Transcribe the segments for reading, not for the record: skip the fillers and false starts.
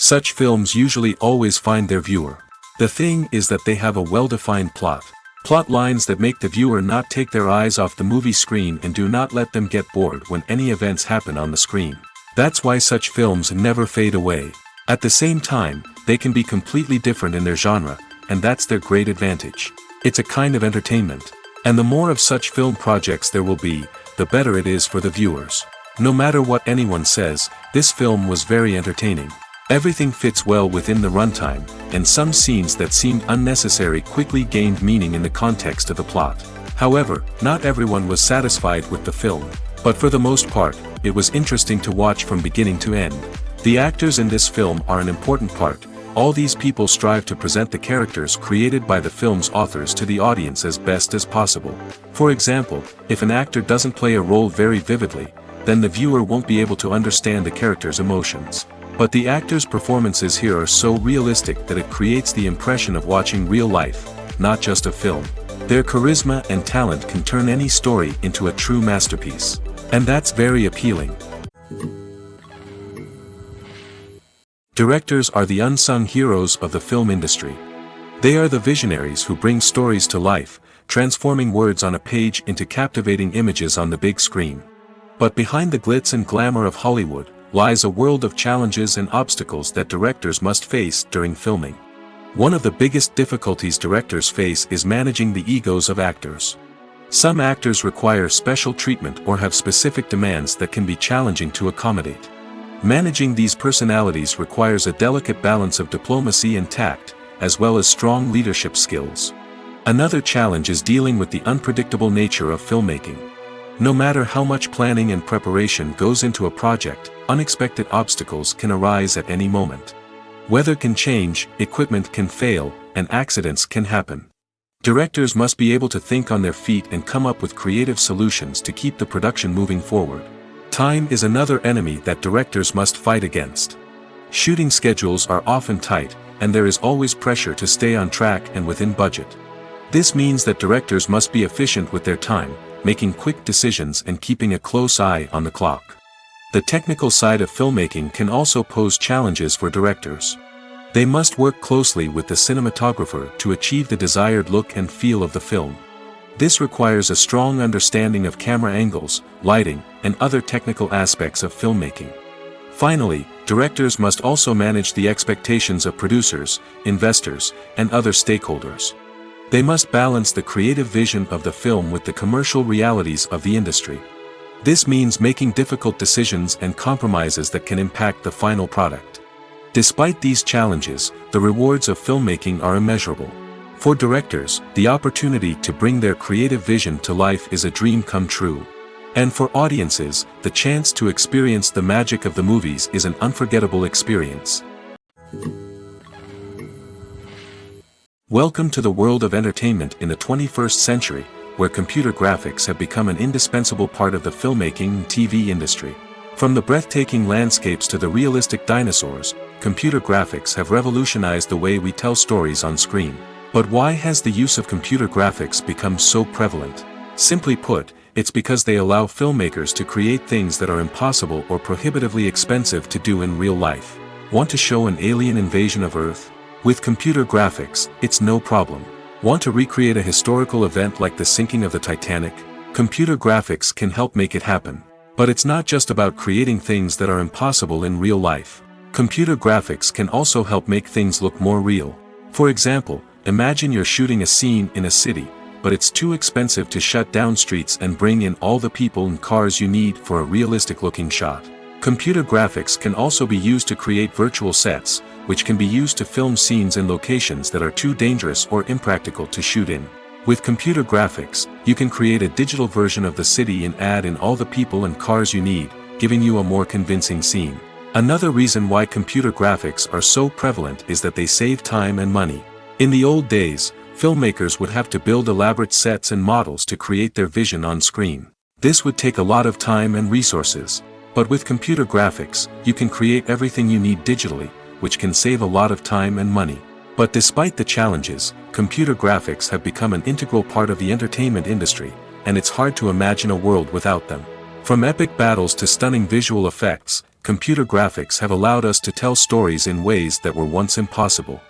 Such films usually always find their viewer. The thing is that they have a well-defined plot. Plot lines that make the viewer not take their eyes off the movie screen and do not let them get bored when any events happen on the screen. That's why such films never fade away. At the same time, they can be completely different in their genre, and that's their great advantage. It's a kind of entertainment. And the more of such film projects there will be, the better it is for the viewers. No matter what anyone says, this film was very entertaining. Everything fits well within the runtime, and some scenes that seemed unnecessary quickly gained meaning in the context of the plot. However, not everyone was satisfied with the film. But for the most part, it was interesting to watch from beginning to end. The actors in this film are an important part. All these people strive to present the characters created by the film's authors to the audience as best as possible. For example, if an actor doesn't play a role very vividly, then the viewer won't be able to understand the character's emotions. But the actors' performances here are so realistic that it creates the impression of watching real life, not just a film. Their charisma and talent can turn any story into a true masterpiece. And that's very appealing. Directors are the unsung heroes of the film industry. They are the visionaries who bring stories to life, transforming words on a page into captivating images on the big screen. But behind the glitz and glamour of Hollywood, lies a world of challenges and obstacles that directors must face during filming. One of the biggest difficulties directors face is managing the egos of actors. Some actors require special treatment or have specific demands that can be challenging to accommodate. Managing these personalities requires a delicate balance of diplomacy and tact, as well as strong leadership skills. Another challenge is dealing with the unpredictable nature of filmmaking. No matter how much planning and preparation goes into a project, unexpected obstacles can arise at any moment. Weather can change, equipment can fail, and accidents can happen. Directors must be able to think on their feet and come up with creative solutions to keep the production moving forward. Time is another enemy that directors must fight against. Shooting schedules are often tight, and there is always pressure to stay on track and within budget. This means that directors must be efficient with their time, making quick decisions and keeping a close eye on the clock. The technical side of filmmaking can also pose challenges for directors. They must work closely with the cinematographer to achieve the desired look and feel of the film. This requires a strong understanding of camera angles, lighting, and other technical aspects of filmmaking. Finally, directors must also manage the expectations of producers, investors, and other stakeholders. They must balance the creative vision of the film with the commercial realities of the industry. This means making difficult decisions and compromises that can impact the final product. Despite these challenges, the rewards of filmmaking are immeasurable. For directors, the opportunity to bring their creative vision to life is a dream come true. And for audiences, the chance to experience the magic of the movies is an unforgettable experience. Welcome to the world of entertainment in the 21st century, where computer graphics have become an indispensable part of the filmmaking and TV industry. From the breathtaking landscapes to the realistic dinosaurs, computer graphics have revolutionized the way we tell stories on screen. But why has the use of computer graphics become so prevalent? Simply put, it's because they allow filmmakers to create things that are impossible or prohibitively expensive to do in real life. Want to show an alien invasion of Earth? With computer graphics, it's no problem. Want to recreate a historical event like the sinking of the Titanic? Computer graphics can help make it happen. But it's not just about creating things that are impossible in real life. Computer graphics can also help make things look more real. For example, imagine you're shooting a scene in a city, but it's too expensive to shut down streets and bring in all the people and cars you need for a realistic-looking shot. Computer graphics can also be used to create virtual sets, which can be used to film scenes in locations that are too dangerous or impractical to shoot in. With computer graphics, you can create a digital version of the city and add in all the people and cars you need, giving you a more convincing scene. Another reason why computer graphics are so prevalent is that they save time and money. In the old days, filmmakers would have to build elaborate sets and models to create their vision on screen. This would take a lot of time and resources. But with computer graphics, you can create everything you need digitally, which can save a lot of time and money. But despite the challenges, computer graphics have become an integral part of the entertainment industry, and it's hard to imagine a world without them. From epic battles to stunning visual effects, computer graphics have allowed us to tell stories in ways that were once impossible.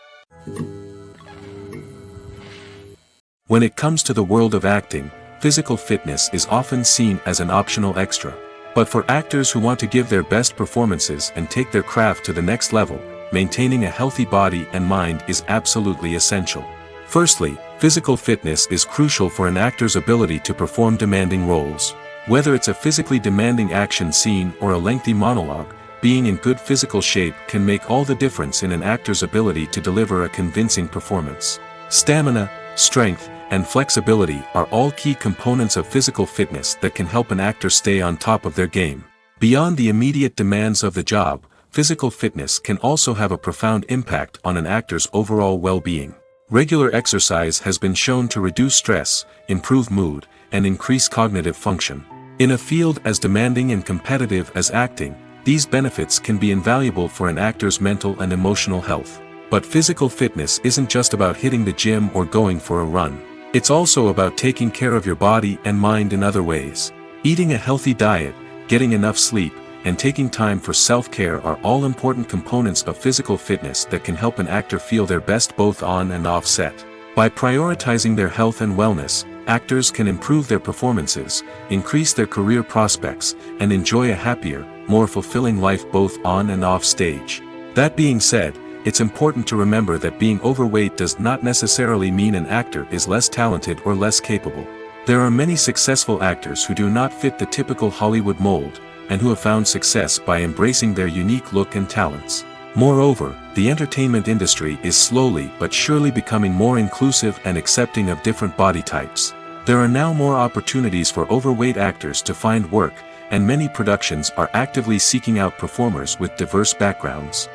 When it comes to the world of acting, physical fitness is often seen as an optional extra. But for actors who want to give their best performances and take their craft to the next level, maintaining a healthy body and mind is absolutely essential. Firstly, physical fitness is crucial for an actor's ability to perform demanding roles. Whether it's a physically demanding action scene or a lengthy monologue, being in good physical shape can make all the difference in an actor's ability to deliver a convincing performance. Stamina, strength, and flexibility are all key components of physical fitness that can help an actor stay on top of their game. Beyond the immediate demands of the job, physical fitness can also have a profound impact on an actor's overall well-being. Regular exercise has been shown to reduce stress, improve mood, and increase cognitive function. In a field as demanding and competitive as acting, these benefits can be invaluable for an actor's mental and emotional health. But physical fitness isn't just about hitting the gym or going for a run. It's also about taking care of your body and mind in other ways. Eating a healthy diet, getting enough sleep, and taking time for self-care are all important components of physical fitness that can help an actor feel their best both on and off set. By prioritizing their health and wellness, actors can improve their performances, increase their career prospects, and enjoy a happier, more fulfilling life both on and off stage. That being said, it's important to remember that being overweight does not necessarily mean an actor is less talented or less capable. There are many successful actors who do not fit the typical Hollywood mold, and who have found success by embracing their unique look and talents. Moreover, the entertainment industry is slowly but surely becoming more inclusive and accepting of different body types. There are now more opportunities for overweight actors to find work, and many productions are actively seeking out performers with diverse backgrounds.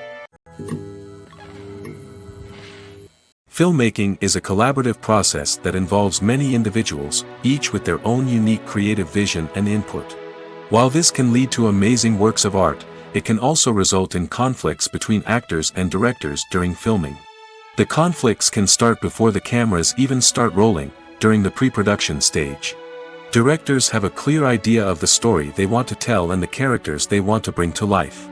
Filmmaking is a collaborative process that involves many individuals, each with their own unique creative vision and input. While this can lead to amazing works of art, it can also result in conflicts between actors and directors during filming. The conflicts can start before the cameras even start rolling, during the pre-production stage. Directors have a clear idea of the story they want to tell and the characters they want to bring to life.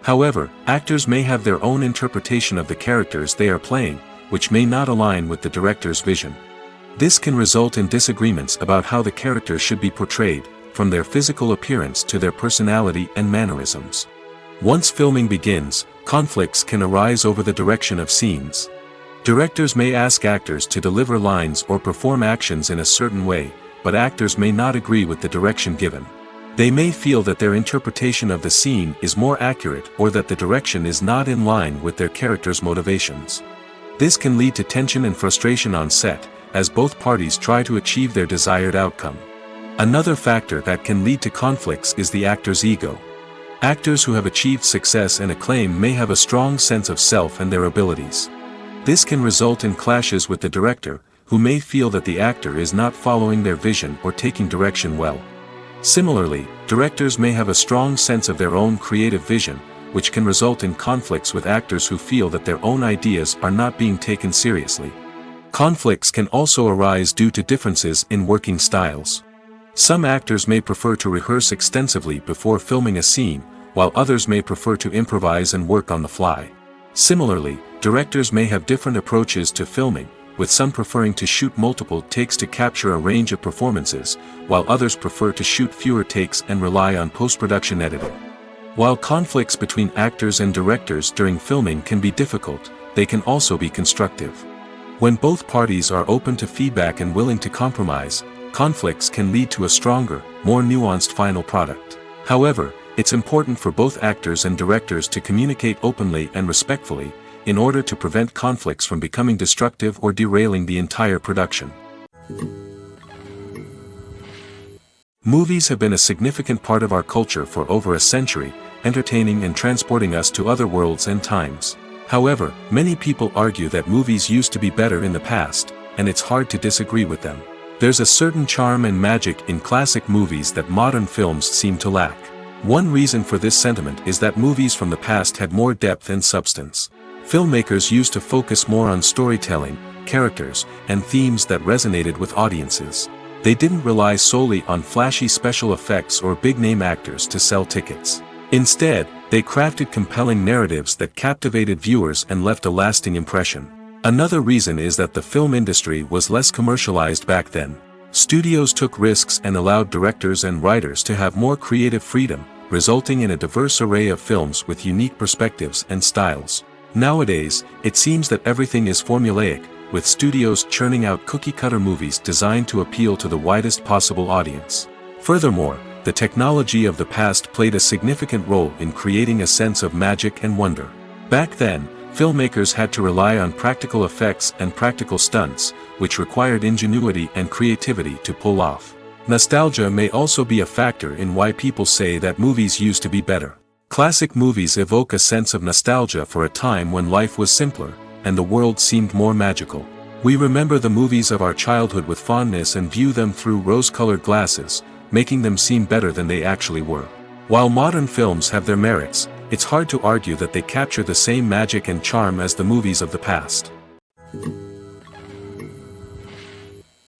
However, actors may have their own interpretation of the characters they are playing, which may not align with the director's vision. This can result in disagreements about how the characters should be portrayed, from their physical appearance to their personality and mannerisms. Once filming begins, conflicts can arise over the direction of scenes. Directors may ask actors to deliver lines or perform actions in a certain way, but actors may not agree with the direction given. They may feel that their interpretation of the scene is more accurate or that the direction is not in line with their character's motivations. This can lead to tension and frustration on set, as both parties try to achieve their desired outcome. Another factor that can lead to conflicts is the actor's ego. Actors who have achieved success and acclaim may have a strong sense of self and their abilities. This can result in clashes with the director, who may feel that the actor is not following their vision or taking direction well. Similarly, directors may have a strong sense of their own creative vision, which can result in conflicts with actors who feel that their own ideas are not being taken seriously. Conflicts can also arise due to differences in working styles. Some actors may prefer to rehearse extensively before filming a scene, while others may prefer to improvise and work on the fly. Similarly, directors may have different approaches to filming, with some preferring to shoot multiple takes to capture a range of performances, while others prefer to shoot fewer takes and rely on post-production editing. While conflicts between actors and directors during filming can be difficult, they can also be constructive. When both parties are open to feedback and willing to compromise, conflicts can lead to a stronger, more nuanced final product. However, it's important for both actors and directors to communicate openly and respectfully, in order to prevent conflicts from becoming destructive or derailing the entire production. Movies have been a significant part of our culture for over a century, entertaining and transporting us to other worlds and times. However, many people argue that movies used to be better in the past, and it's hard to disagree with them. There's a certain charm and magic in classic movies that modern films seem to lack. One reason for this sentiment is that movies from the past had more depth and substance. Filmmakers used to focus more on storytelling, characters, and themes that resonated with audiences. They didn't rely solely on flashy special effects or big-name actors to sell tickets. Instead, They crafted compelling narratives that captivated viewers and left a lasting impression. Another reason is that the film industry was less commercialized back then. Studios took risks and allowed directors and writers to have more creative freedom, resulting in a diverse array of films with unique perspectives and styles. Nowadays, it seems that everything is formulaic, with studios churning out cookie-cutter movies designed to appeal to the widest possible audience. Furthermore, the technology of the past played a significant role in creating a sense of magic and wonder. Back then, filmmakers had to rely on practical effects and practical stunts, which required ingenuity and creativity to pull off. Nostalgia may also be a factor in why people say that movies used to be better. Classic movies evoke a sense of nostalgia for a time when life was simpler, and the world seemed more magical. We remember the movies of our childhood with fondness and view them through rose-colored glasses, making them seem better than they actually were. While modern films have their merits, it's hard to argue that they capture the same magic and charm as the movies of the past.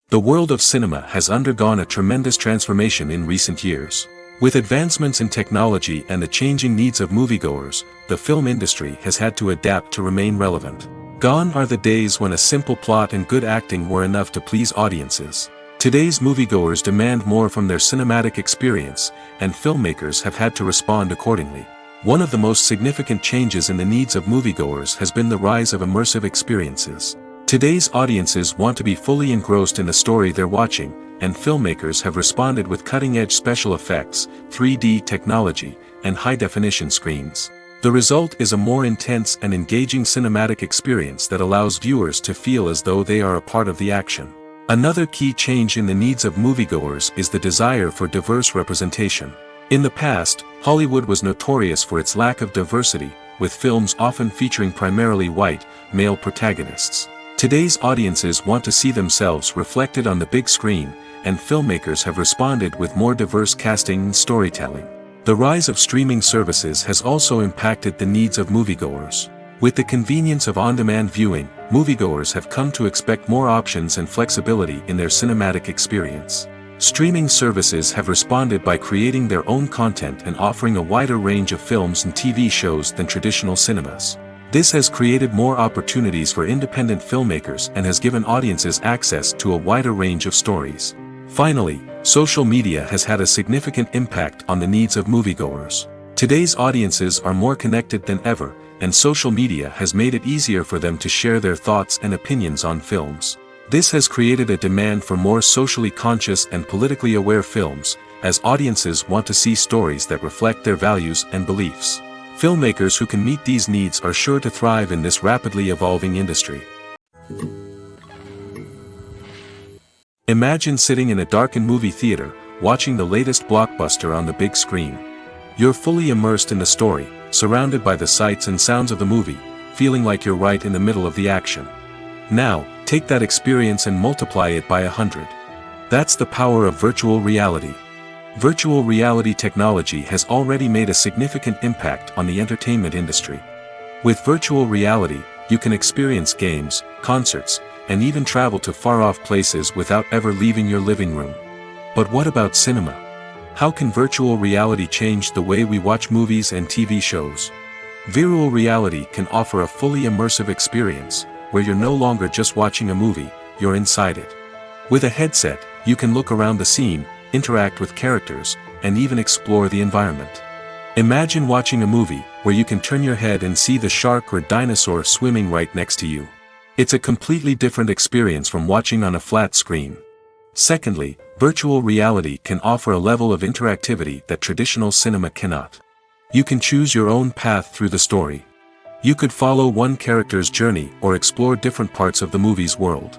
The world of cinema has undergone a tremendous transformation in recent years. With advancements in technology and the changing needs of moviegoers, the film industry has had to adapt to remain relevant. Gone are the days when a simple plot and good acting were enough to please audiences. Today's moviegoers demand more from their cinematic experience, and filmmakers have had to respond accordingly. One of the most significant changes in the needs of moviegoers has been the rise of immersive experiences. Today's audiences want to be fully engrossed in the story they're watching, and filmmakers have responded with cutting-edge special effects, 3D technology, and high-definition screens. The result is a more intense and engaging cinematic experience that allows viewers to feel as though they are a part of the action. Another key change in the needs of moviegoers is the desire for diverse representation. In the past, Hollywood was notorious for its lack of diversity, with films often featuring primarily white, male protagonists. Today's audiences want to see themselves reflected on the big screen, and filmmakers have responded with more diverse casting and storytelling. The rise of streaming services has also impacted the needs of moviegoers. With the convenience of on-demand viewing, moviegoers have come to expect more options and flexibility in their cinematic experience. Streaming services have responded by creating their own content and offering a wider range of films and TV shows than traditional cinemas. This has created more opportunities for independent filmmakers and has given audiences access to a wider range of stories. Finally, social media has had a significant impact on the needs of moviegoers. Today's audiences are more connected than ever, and social media has made it easier for them to share their thoughts and opinions on films. This has created a demand for more socially conscious and politically aware films, as audiences want to see stories that reflect their values and beliefs. Filmmakers who can meet these needs are sure to thrive in this rapidly evolving industry. Imagine sitting in a darkened movie theater, watching the latest blockbuster on the big screen. You're fully immersed in the story, surrounded by the sights and sounds of the movie, feeling like you're right in the middle of the action. Now, take that experience and multiply it by 100. That's the power of virtual reality. Virtual reality technology has already made a significant impact on the entertainment industry. With virtual reality, you can experience games, concerts, and even travel to far-off places without ever leaving your living room. But what about cinema? How can virtual reality change the way we watch movies and TV shows? Virtual reality can offer a fully immersive experience, where you're no longer just watching a movie, you're inside it. With a headset, you can look around the scene, interact with characters, and even explore the environment. Imagine watching a movie where you can turn your head and see the shark or dinosaur swimming right next to you. It's a completely different experience from watching on a flat screen. Secondly, virtual reality can offer a level of interactivity that traditional cinema cannot. You can choose your own path through the story. You could follow one character's journey or explore different parts of the movie's world.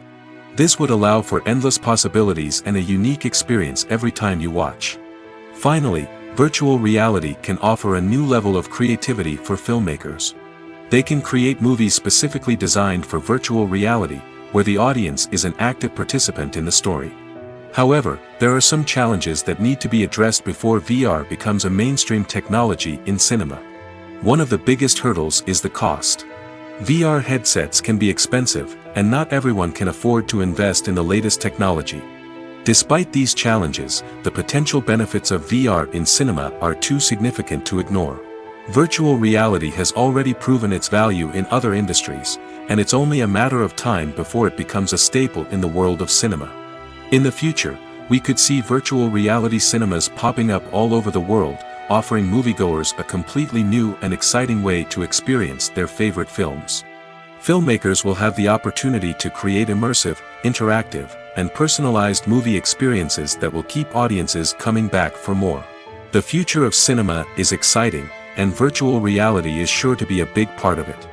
This would allow for endless possibilities and a unique experience every time you watch. Finally, virtual reality can offer a new level of creativity for filmmakers. They can create movies specifically designed for virtual reality, where the audience is an active participant in the story. However, there are some challenges that need to be addressed before VR becomes a mainstream technology in cinema. One of the biggest hurdles is the cost. VR headsets can be expensive, and not everyone can afford to invest in the latest technology. Despite these challenges, the potential benefits of VR in cinema are too significant to ignore. Virtual reality has already proven its value in other industries, and it's only a matter of time before it becomes a staple in the world of cinema. In the future, we could see virtual reality cinemas popping up all over the world, offering moviegoers a completely new and exciting way to experience their favorite films. Filmmakers will have the opportunity to create immersive, interactive, and personalized movie experiences that will keep audiences coming back for more. The future of cinema is exciting, and virtual reality is sure to be a big part of it.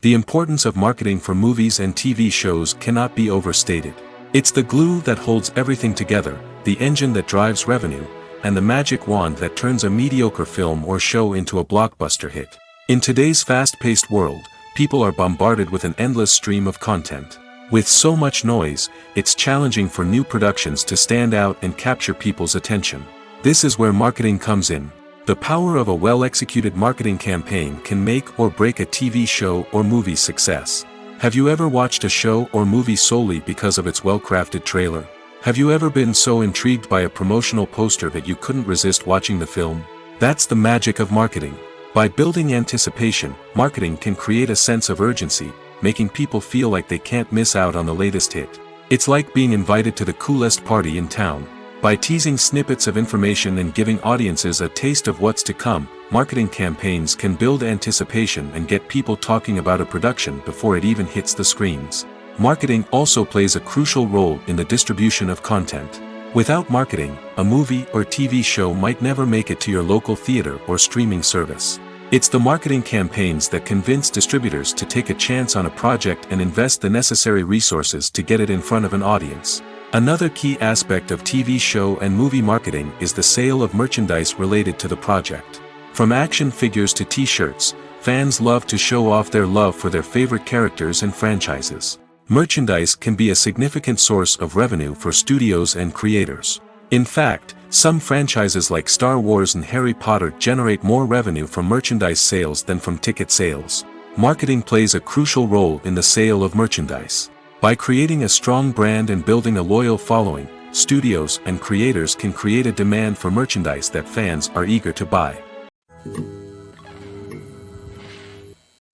The importance of marketing for movies and TV shows cannot be overstated. It's the glue that holds everything together, the engine that drives revenue, and the magic wand that turns a mediocre film or show into a blockbuster hit. In today's fast-paced world, people are bombarded with an endless stream of content. With so much noise, it's challenging for new productions to stand out and capture people's attention. This is where marketing comes in. The power of a well-executed marketing campaign can make or break a TV show or movie's success. Have you ever watched a show or movie solely because of its well-crafted trailer? Have you ever been so intrigued by a promotional poster that you couldn't resist watching the film? That's the magic of marketing. By building anticipation, marketing can create a sense of urgency, making people feel like they can't miss out on the latest hit. It's like being invited to the coolest party in town. By teasing snippets of information and giving audiences a taste of what's to come, marketing campaigns can build anticipation and get people talking about a production before it even hits the screens. Marketing also plays a crucial role in the distribution of content. Without marketing, a movie or TV show might never make it to your local theater or streaming service. It's the marketing campaigns that convince distributors to take a chance on a project and invest the necessary resources to get it in front of an audience. Another key aspect of TV show and movie marketing is the sale of merchandise related to the project. From action figures to t-shirts, fans love to show off their love for their favorite characters and franchises. Merchandise can be a significant source of revenue for studios and creators. In fact, some franchises like Star Wars and Harry Potter generate more revenue from merchandise sales than from ticket sales. Marketing plays a crucial role in the sale of merchandise. By creating a strong brand and building a loyal following, studios and creators can create a demand for merchandise that fans are eager to buy.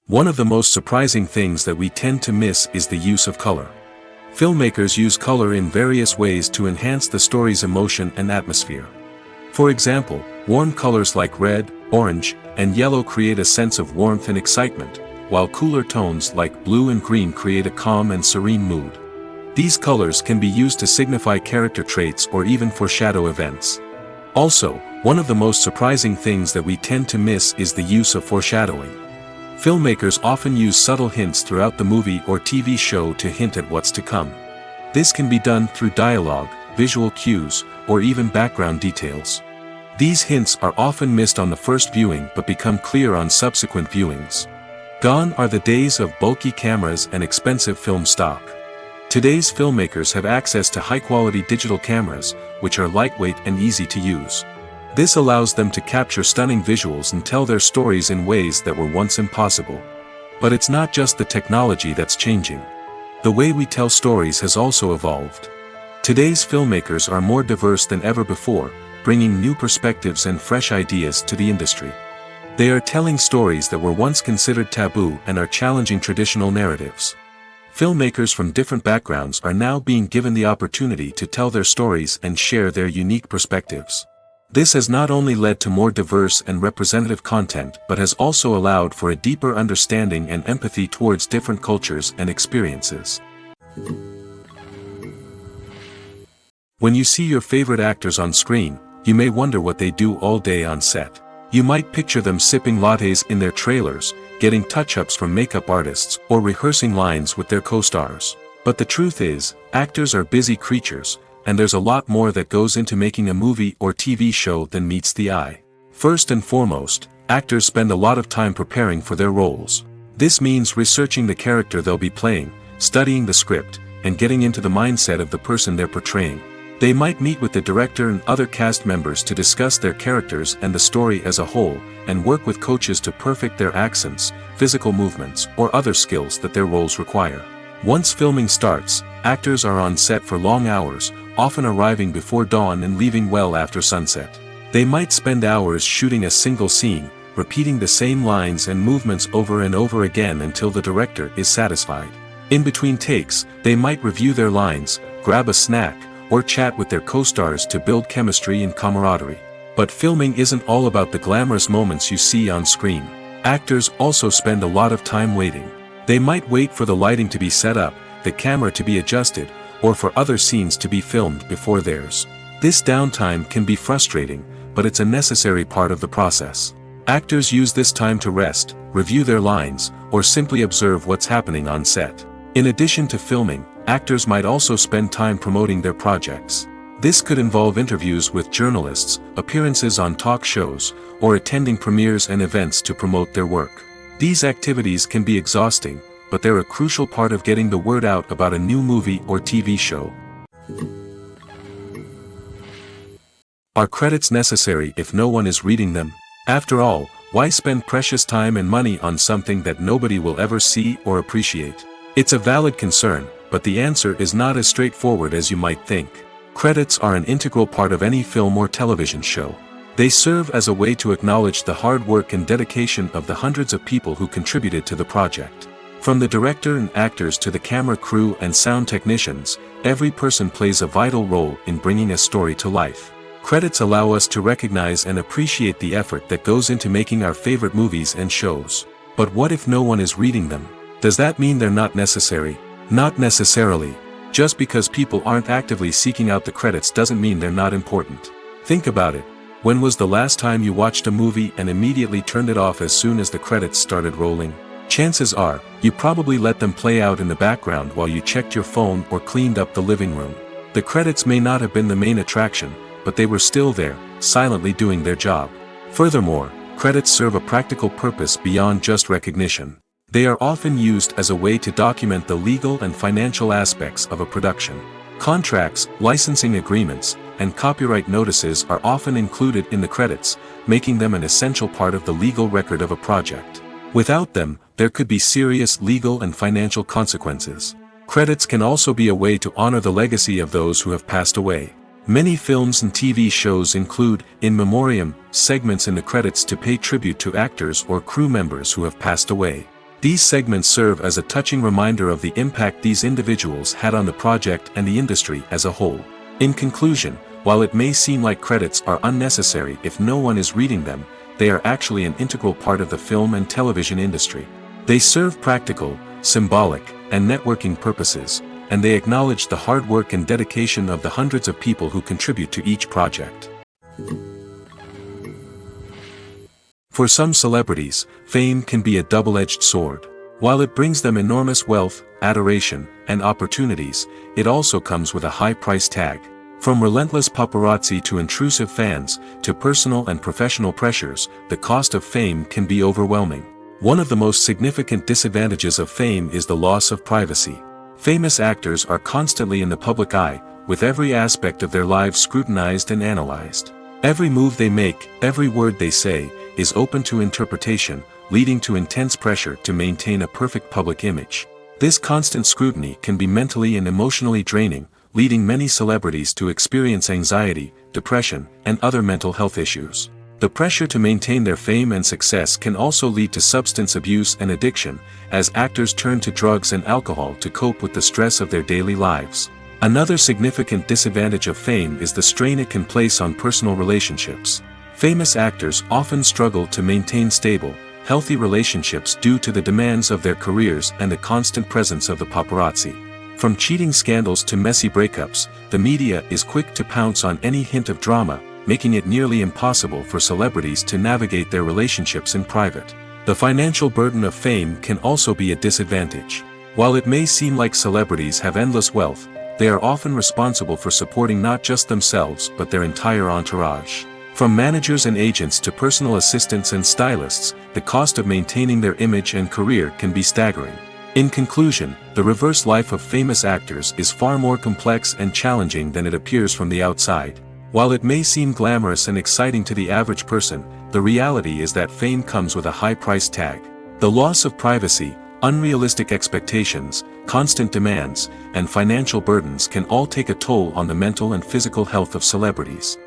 One of the most surprising things that we tend to miss is the use of color. Filmmakers use color in various ways to enhance the story's emotion and atmosphere. For example, warm colors like red, orange, and yellow create a sense of warmth and excitement, while cooler tones like blue and green create a calm and serene mood. These colors can be used to signify character traits or even foreshadow events. Also, one of the most surprising things that we tend to miss is the use of foreshadowing. Filmmakers often use subtle hints throughout the movie or TV show to hint at what's to come. This can be done through dialogue, visual cues, or even background details. These hints are often missed on the first viewing but become clear on subsequent viewings. Gone are the days of bulky cameras and expensive film stock. Today's filmmakers have access to high-quality digital cameras, which are lightweight and easy to use. This allows them to capture stunning visuals and tell their stories in ways that were once impossible. But it's not just the technology that's changing. The way we tell stories has also evolved. Today's filmmakers are more diverse than ever before, bringing new perspectives and fresh ideas to the industry. They are telling stories that were once considered taboo and are challenging traditional narratives. Filmmakers from different backgrounds are now being given the opportunity to tell their stories and share their unique perspectives. This has not only led to more diverse and representative content but has also allowed for a deeper understanding and empathy towards different cultures and experiences. When you see your favorite actors on screen, you may wonder what they do all day on set. You might picture them sipping lattes in their trailers, getting touch-ups from makeup artists, or rehearsing lines with their co-stars. But the truth is, actors are busy creatures, and there's a lot more that goes into making a movie or TV show than meets the eye. First and foremost, actors spend a lot of time preparing for their roles. This means researching the character they'll be playing, studying the script, and getting into the mindset of the person they're portraying. They might meet with the director and other cast members to discuss their characters and the story as a whole, and work with coaches to perfect their accents, physical movements, or other skills that their roles require. Once filming starts, actors are on set for long hours, often arriving before dawn and leaving well after sunset. They might spend hours shooting a single scene, repeating the same lines and movements over and over again until the director is satisfied. In between takes, they might review their lines, grab a snack, or chat with their co-stars to build chemistry and camaraderie. But filming isn't all about the glamorous moments you see on screen. Actors also spend a lot of time waiting. They might wait for the lighting to be set up, the camera to be adjusted, or for other scenes to be filmed before theirs. This downtime can be frustrating, but it's a necessary part of the process. Actors use this time to rest, review their lines, or simply observe what's happening on set. In addition to filming, actors might also spend time promoting their projects. This could involve interviews with journalists, appearances on talk shows, or attending premieres and events to promote their work. These activities can be exhausting, but they're a crucial part of getting the word out about a new movie or TV show. Are credits necessary if no one is reading them? After all, why spend precious time and money on something that nobody will ever see or appreciate? It's a valid concern, but the answer is not as straightforward as you might think. Credits are an integral part of any film or television show. They serve as a way to acknowledge the hard work and dedication of the hundreds of people who contributed to the project. From the director and actors to the camera crew and sound technicians, every person plays a vital role in bringing a story to life. Credits allow us to recognize and appreciate the effort that goes into making our favorite movies and shows. But what if no one is reading them? Does that mean they're not necessary? Not necessarily. Just because people aren't actively seeking out the credits doesn't mean they're not important. Think about it. When was the last time you watched a movie and immediately turned it off as soon as the credits started rolling? Chances are, you probably let them play out in the background while you checked your phone or cleaned up the living room. The credits may not have been the main attraction, but they were still there, silently doing their job. Furthermore, credits serve a practical purpose beyond just recognition. They are often used as a way to document the legal and financial aspects of a production. Contracts, licensing agreements, and copyright notices are often included in the credits, making them an essential part of the legal record of a project. Without them, there could be serious legal and financial consequences. Credits can also be a way to honor the legacy of those who have passed away. Many films and TV shows include, in memoriam, segments in the credits to pay tribute to actors or crew members who have passed away. These segments serve as a touching reminder of the impact these individuals had on the project and the industry as a whole. In conclusion, while it may seem like credits are unnecessary if no one is reading them, they are actually an integral part of the film and television industry. They serve practical, symbolic, and networking purposes, and they acknowledge the hard work and dedication of the hundreds of people who contribute to each project. For some celebrities, fame can be a double-edged sword. While it brings them enormous wealth, adoration, and opportunities, it also comes with a high price tag. From relentless paparazzi to intrusive fans, to personal and professional pressures, the cost of fame can be overwhelming. One of the most significant disadvantages of fame is the loss of privacy. Famous actors are constantly in the public eye, with every aspect of their lives scrutinized and analyzed. Every move they make, every word they say, is open to interpretation, leading to intense pressure to maintain a perfect public image. This constant scrutiny can be mentally and emotionally draining, leading many celebrities to experience anxiety, depression, and other mental health issues. The pressure to maintain their fame and success can also lead to substance abuse and addiction, as actors turn to drugs and alcohol to cope with the stress of their daily lives. Another significant disadvantage of fame is the strain it can place on personal relationships. Famous actors often struggle to maintain stable, healthy relationships due to the demands of their careers and the constant presence of the paparazzi. From cheating scandals to messy breakups, the media is quick to pounce on any hint of drama, making it nearly impossible for celebrities to navigate their relationships in private. The financial burden of fame can also be a disadvantage. While it may seem like celebrities have endless wealth, they are often responsible for supporting not just themselves but their entire entourage. From managers and agents to personal assistants and stylists, the cost of maintaining their image and career can be staggering. In conclusion, the reverse life of famous actors is far more complex and challenging than it appears from the outside. While it may seem glamorous and exciting to the average person, the reality is that fame comes with a high price tag. The loss of privacy, unrealistic expectations, constant demands, and financial burdens can all take a toll on the mental and physical health of celebrities.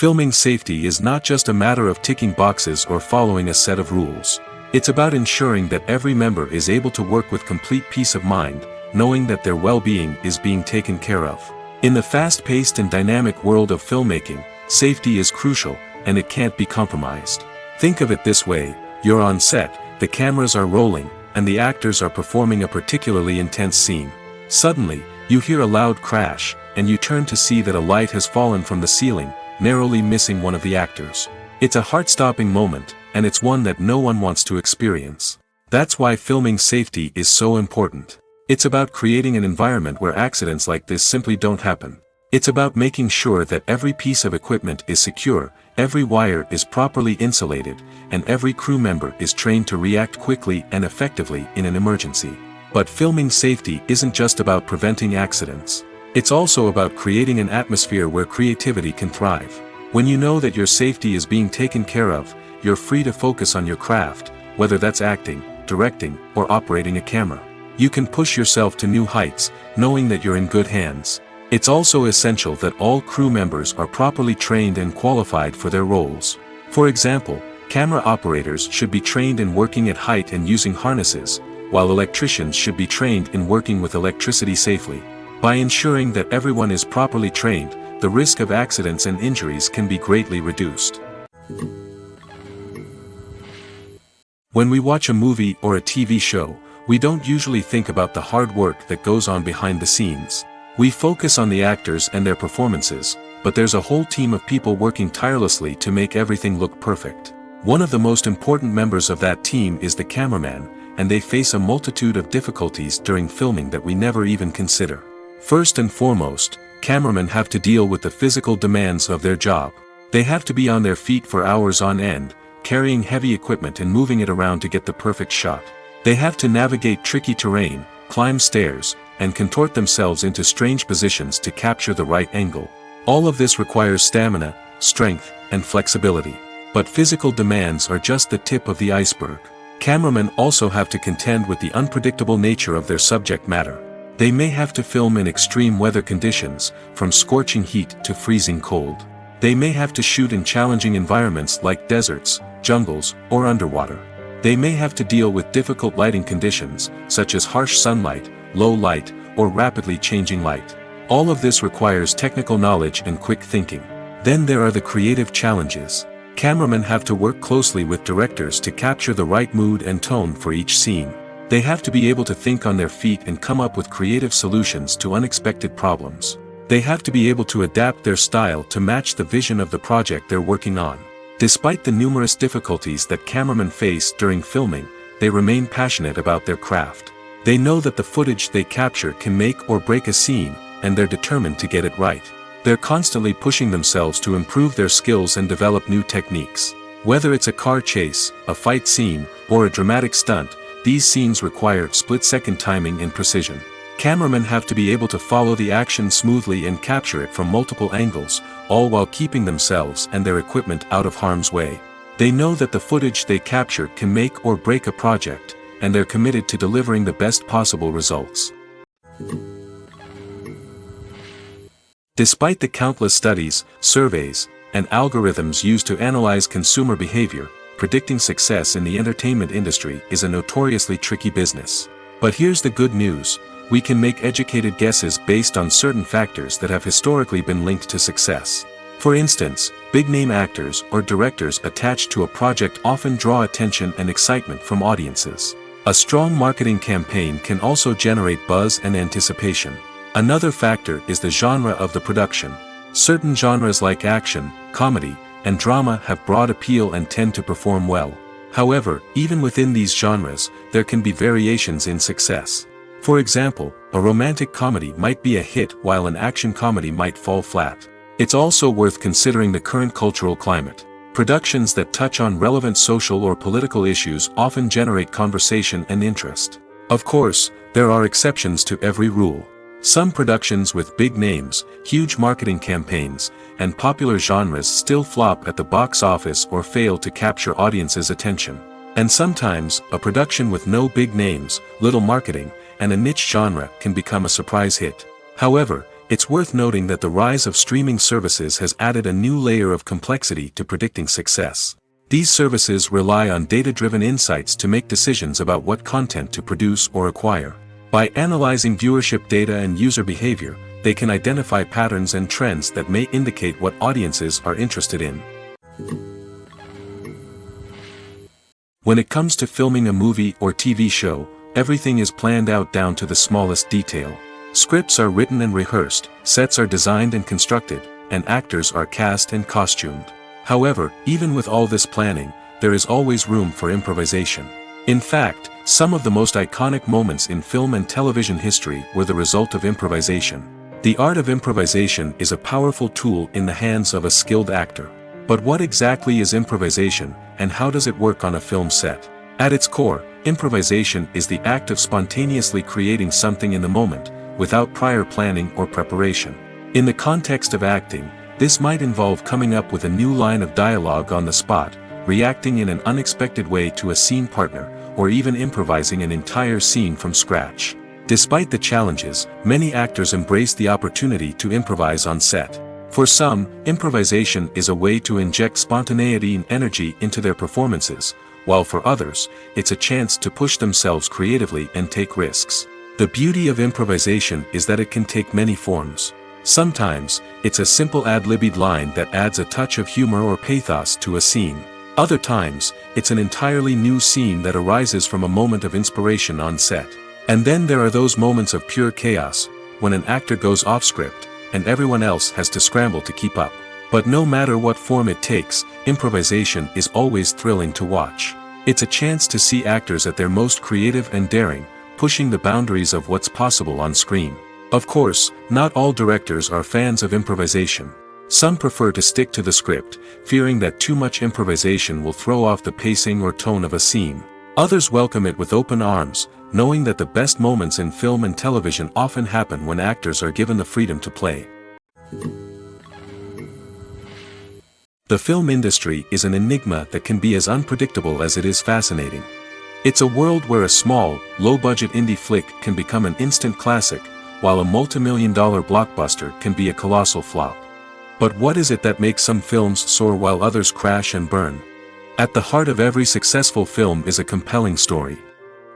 Filming safety is not just a matter of ticking boxes or following a set of rules. It's about ensuring that every member is able to work with complete peace of mind, knowing that their well-being is being taken care of. In the fast-paced and dynamic world of filmmaking, safety is crucial, and it can't be compromised. Think of it this way: you're on set, the cameras are rolling, and the actors are performing a particularly intense scene. Suddenly, you hear a loud crash, and you turn to see that a light has fallen from the ceiling, narrowly missing one of the actors. It's a heart-stopping moment, and it's one that no one wants to experience. That's why filming safety is so important. It's about creating an environment where accidents like this simply don't happen. It's about making sure that every piece of equipment is secure, every wire is properly insulated, and every crew member is trained to react quickly and effectively in an emergency. But filming safety isn't just about preventing accidents. It's also about creating an atmosphere where creativity can thrive. When you know that your safety is being taken care of, you're free to focus on your craft, whether that's acting, directing, or operating a camera. You can push yourself to new heights, knowing that you're in good hands. It's also essential that all crew members are properly trained and qualified for their roles. For example, camera operators should be trained in working at height and using harnesses, while electricians should be trained in working with electricity safely. By ensuring that everyone is properly trained, the risk of accidents and injuries can be greatly reduced. When we watch a movie or a TV show, we don't usually think about the hard work that goes on behind the scenes. We focus on the actors and their performances, but there's a whole team of people working tirelessly to make everything look perfect. One of the most important members of that team is the cameraman, and they face a multitude of difficulties during filming that we never even consider. First and foremost, cameramen have to deal with the physical demands of their job. They have to be on their feet for hours on end, carrying heavy equipment and moving it around to get the perfect shot. They have to navigate tricky terrain, climb stairs, and contort themselves into strange positions to capture the right angle. All of this requires stamina, strength, and flexibility. But physical demands are just the tip of the iceberg. Cameramen also have to contend with the unpredictable nature of their subject matter. They may have to film in extreme weather conditions, from scorching heat to freezing cold. They may have to shoot in challenging environments like deserts, jungles, or underwater. They may have to deal with difficult lighting conditions, such as harsh sunlight, low light, or rapidly changing light. All of this requires technical knowledge and quick thinking. Then there are the creative challenges. Cameramen have to work closely with directors to capture the right mood and tone for each scene. They have to be able to think on their feet and come up with creative solutions to unexpected problems. They have to be able to adapt their style to match the vision of the project they're working on. Despite the numerous difficulties that cameramen face during filming, they remain passionate about their craft. They know that the footage they capture can make or break a scene, and they're determined to get it right. They're constantly pushing themselves to improve their skills and develop new techniques. Whether it's a car chase, a fight scene, or a dramatic stunt, these scenes require split-second timing and precision. Cameramen have to be able to follow the action smoothly and capture it from multiple angles, all while keeping themselves and their equipment out of harm's way. They know that the footage they capture can make or break a project, and they're committed to delivering the best possible results. Despite the countless studies, surveys, and algorithms used to analyze consumer behavior, predicting success in the entertainment industry is a notoriously tricky business. But here's the good news: we can make educated guesses based on certain factors that have historically been linked to success. For instance, big-name actors or directors attached to a project often draw attention and excitement from audiences. A strong marketing campaign can also generate buzz and anticipation. Another factor is the genre of the production. Certain genres like action, comedy, and drama have broad appeal and tend to perform well. However, even within these genres, there can be variations in success. For example, a romantic comedy might be a hit while an action comedy might fall flat. It's also worth considering the current cultural climate. Productions that touch on relevant social or political issues often generate conversation and interest. Of course, there are exceptions to every rule. Some productions with big names, huge marketing campaigns, and popular genres still flop at the box office or fail to capture audiences' attention. And sometimes, a production with no big names, little marketing, and a niche genre can become a surprise hit. However, It's worth noting that the rise of streaming services has added a new layer of complexity to predicting success. These services rely on data-driven insights to make decisions about what content to produce or acquire. By analyzing viewership data and user behavior, they can identify patterns and trends that may indicate what audiences are interested in. When it comes to filming a movie or TV show, everything is planned out down to the smallest detail. Scripts are written and rehearsed, sets are designed and constructed, and actors are cast and costumed. However, even with all this planning, there is always room for improvisation. In fact, some of the most iconic moments in film and television history were the result of improvisation. The art of improvisation is a powerful tool in the hands of a skilled actor. But what exactly is improvisation, and how does it work on a film set? At its core, improvisation is the act of spontaneously creating something in the moment, without prior planning or preparation. In the context of acting, this might involve coming up with a new line of dialogue on the spot, reacting in an unexpected way to a scene partner, or even improvising an entire scene from scratch. Despite the challenges, many actors embrace the opportunity to improvise on set. For some, improvisation is a way to inject spontaneity and energy into their performances, while for others, it's a chance to push themselves creatively and take risks. The beauty of improvisation is that it can take many forms. Sometimes, it's a simple ad-libbed line that adds a touch of humor or pathos to a scene. Other times, it's an entirely new scene that arises from a moment of inspiration on set. And then there are those moments of pure chaos, when an actor goes off script, and everyone else has to scramble to keep up. But no matter what form it takes, improvisation is always thrilling to watch. It's a chance to see actors at their most creative and daring, pushing the boundaries of what's possible on screen. Of course, not all directors are fans of improvisation. Some prefer to stick to the script, fearing that too much improvisation will throw off the pacing or tone of a scene. Others welcome it with open arms, knowing that the best moments in film and television often happen when actors are given the freedom to play. The film industry is an enigma that can be as unpredictable as it is fascinating. It's a world where a small, low-budget indie flick can become an instant classic, while a multi-million-dollar blockbuster can be a colossal flop. But what is it that makes some films soar while others crash and burn? At the heart of every successful film is a compelling story.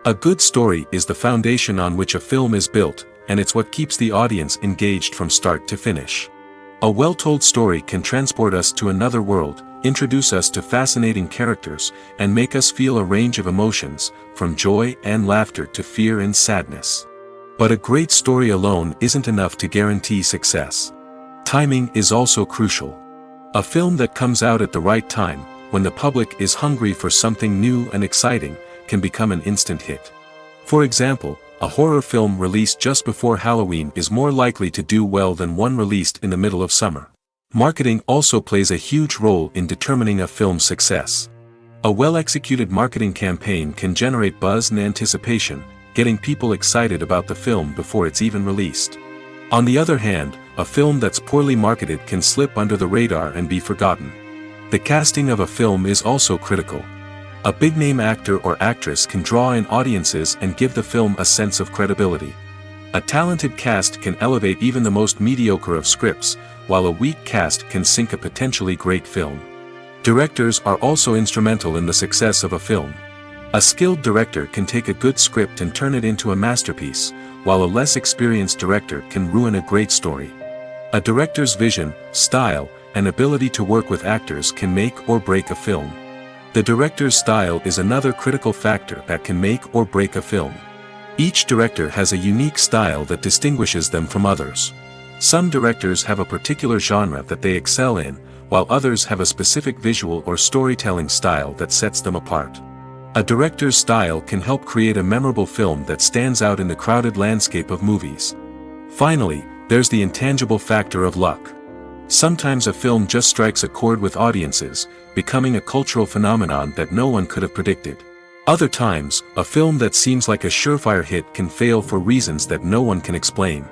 A good story is the foundation on which a film is built, and it's what keeps the audience engaged from start to finish. A well-told story can transport us to another world, introduce us to fascinating characters, and make us feel a range of emotions, from joy and laughter to fear and sadness. But a great story alone isn't enough to guarantee success. Timing is also crucial. A film that comes out at the right time, when the public is hungry for something new and exciting, can become an instant hit. For example, a horror film released just before Halloween is more likely to do well than one released in the middle of summer. Marketing also plays a huge role in determining a film's success. A well-executed marketing campaign can generate buzz and anticipation, getting people excited about the film before it's even released. On the other hand, a film that's poorly marketed can slip under the radar and be forgotten. The casting of a film is also critical. A big-name actor or actress can draw in audiences and give the film a sense of credibility. A talented cast can elevate even the most mediocre of scripts, while a weak cast can sink a potentially great film. Directors are also instrumental in the success of a film. A skilled director can take a good script and turn it into a masterpiece, while a less experienced director can ruin a great story. A director's vision, style, and ability to work with actors can make or break a film. The director's style is another critical factor that can make or break a film. Each director has a unique style that distinguishes them from others. Some directors have a particular genre that they excel in, while others have a specific visual or storytelling style that sets them apart. A director's style can help create a memorable film that stands out in the crowded landscape of movies. Finally, there's the intangible factor of luck. Sometimes a film just strikes a chord with audiences, becoming a cultural phenomenon that no one could have predicted. Other times, a film that seems like a surefire hit can fail for reasons that no one can explain.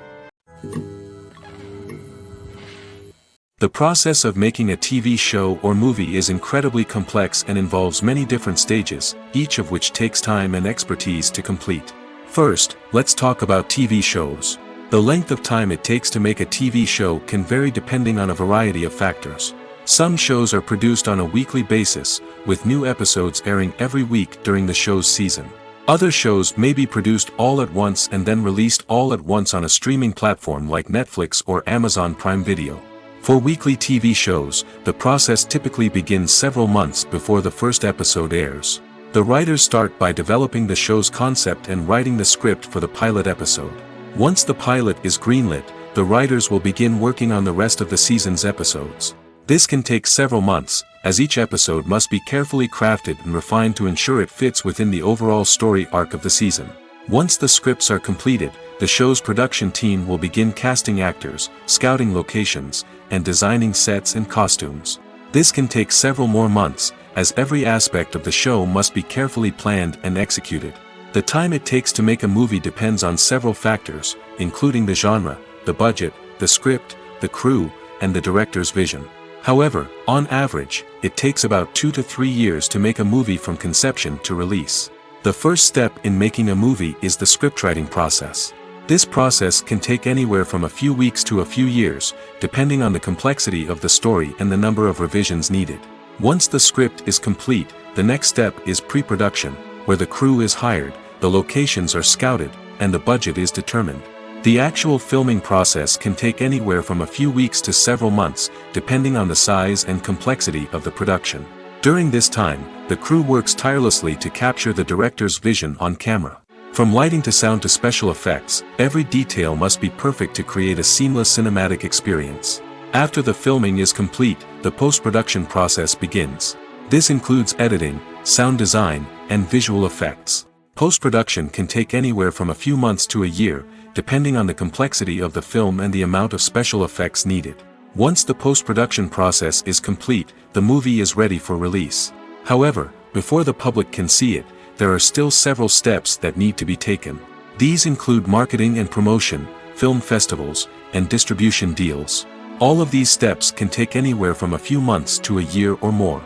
The process of making a TV show or movie is incredibly complex and involves many different stages, each of which takes time and expertise to complete. First, let's talk about TV shows. The length of time it takes to make a TV show can vary depending on a variety of factors. Some shows are produced on a weekly basis, with new episodes airing every week during the show's season. Other shows may be produced all at once and then released all at once on a streaming platform like Netflix or Amazon Prime Video. For weekly TV shows, the process typically begins several months before the first episode airs. The writers start by developing the show's concept and writing the script for the pilot episode. Once the pilot is greenlit, the writers will begin working on the rest of the season's episodes. This can take several months, as each episode must be carefully crafted and refined to ensure it fits within the overall story arc of the season. Once the scripts are completed, the show's production team will begin casting actors, scouting locations, and designing sets and costumes. This can take several more months, as every aspect of the show must be carefully planned and executed. The time it takes to make a movie depends on several factors, including the genre, the budget, the script, the crew, and the director's vision. However, on average, it takes about 2 to 3 years to make a movie from conception to release. The first step in making a movie is the scriptwriting process. This process can take anywhere from a few weeks to a few years, depending on the complexity of the story and the number of revisions needed. Once the script is complete, the next step is pre-production, where the crew is hired, the locations are scouted, and the budget is determined. The actual filming process can take anywhere from a few weeks to several months, depending on the size and complexity of the production. During this time, the crew works tirelessly to capture the director's vision on camera. From lighting to sound to special effects, every detail must be perfect to create a seamless cinematic experience. After the filming is complete, the post-production process begins. This includes editing, sound design, and visual effects. Post-production can take anywhere from a few months to a year, depending on the complexity of the film and the amount of special effects needed. Once the post-production process is complete, the movie is ready for release. However, before the public can see it, there are still several steps that need to be taken. These include marketing and promotion, film festivals, and distribution deals. All of these steps can take anywhere from a few months to a year or more.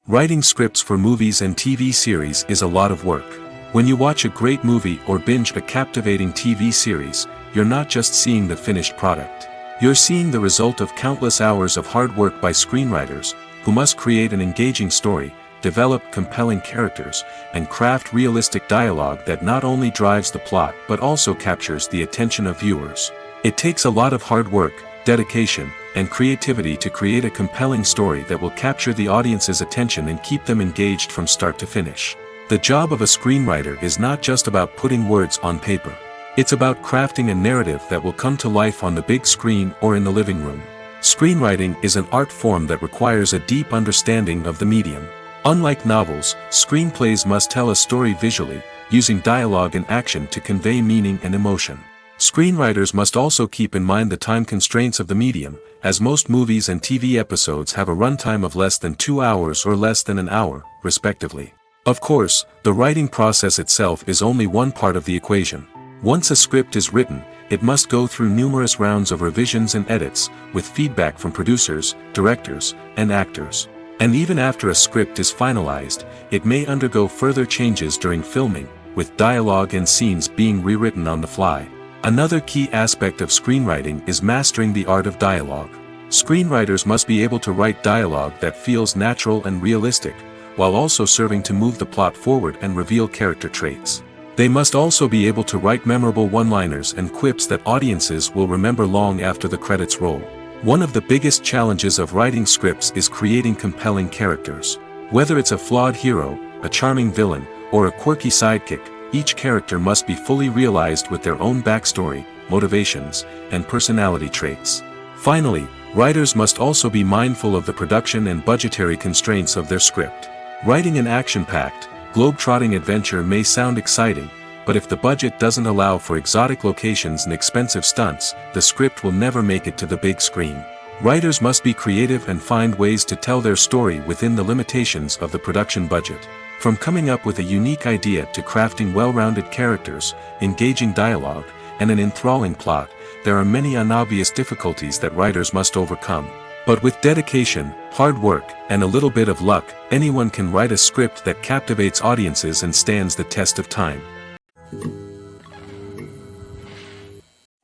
Writing scripts for movies and TV series is a lot of work. When you watch a great movie or binge a captivating TV series, you're not just seeing the finished product. You're seeing the result of countless hours of hard work by screenwriters, who must create an engaging story, develop compelling characters, and craft realistic dialogue that not only drives the plot but also captures the attention of viewers. It takes a lot of hard work, dedication, and creativity to create a compelling story that will capture the audience's attention and keep them engaged from start to finish. The job of a screenwriter is not just about putting words on paper. It's about crafting a narrative that will come to life on the big screen or in the living room. Screenwriting is an art form that requires a deep understanding of the medium. Unlike novels, screenplays must tell a story visually, using dialogue and action to convey meaning and emotion. Screenwriters must also keep in mind the time constraints of the medium, as most movies and TV episodes have a runtime of less than 2 hours or less than an hour, respectively. Of course, the writing process itself is only one part of the equation. Once a script is written, it must go through numerous rounds of revisions and edits, with feedback from producers, directors, and actors. And even after a script is finalized, it may undergo further changes during filming, with dialogue and scenes being rewritten on the fly. Another key aspect of screenwriting is mastering the art of dialogue. Screenwriters must be able to write dialogue that feels natural and realistic, while also serving to move the plot forward and reveal character traits. They must also be able to write memorable one-liners and quips that audiences will remember long after the credits roll. One of the biggest challenges of writing scripts is creating compelling characters. Whether it's a flawed hero, a charming villain, or a quirky sidekick, each character must be fully realized with their own backstory, motivations, and personality traits. Finally, writers must also be mindful of the production and budgetary constraints of their script. Writing an action-packed, globe-trotting adventure may sound exciting, but if the budget doesn't allow for exotic locations and expensive stunts, the script will never make it to the big screen. Writers must be creative and find ways to tell their story within the limitations of the production budget. From coming up with a unique idea to crafting well-rounded characters, engaging dialogue, and an enthralling plot, there are many unobvious difficulties that writers must overcome. But with dedication, hard work, and a little bit of luck, anyone can write a script that captivates audiences and stands the test of time.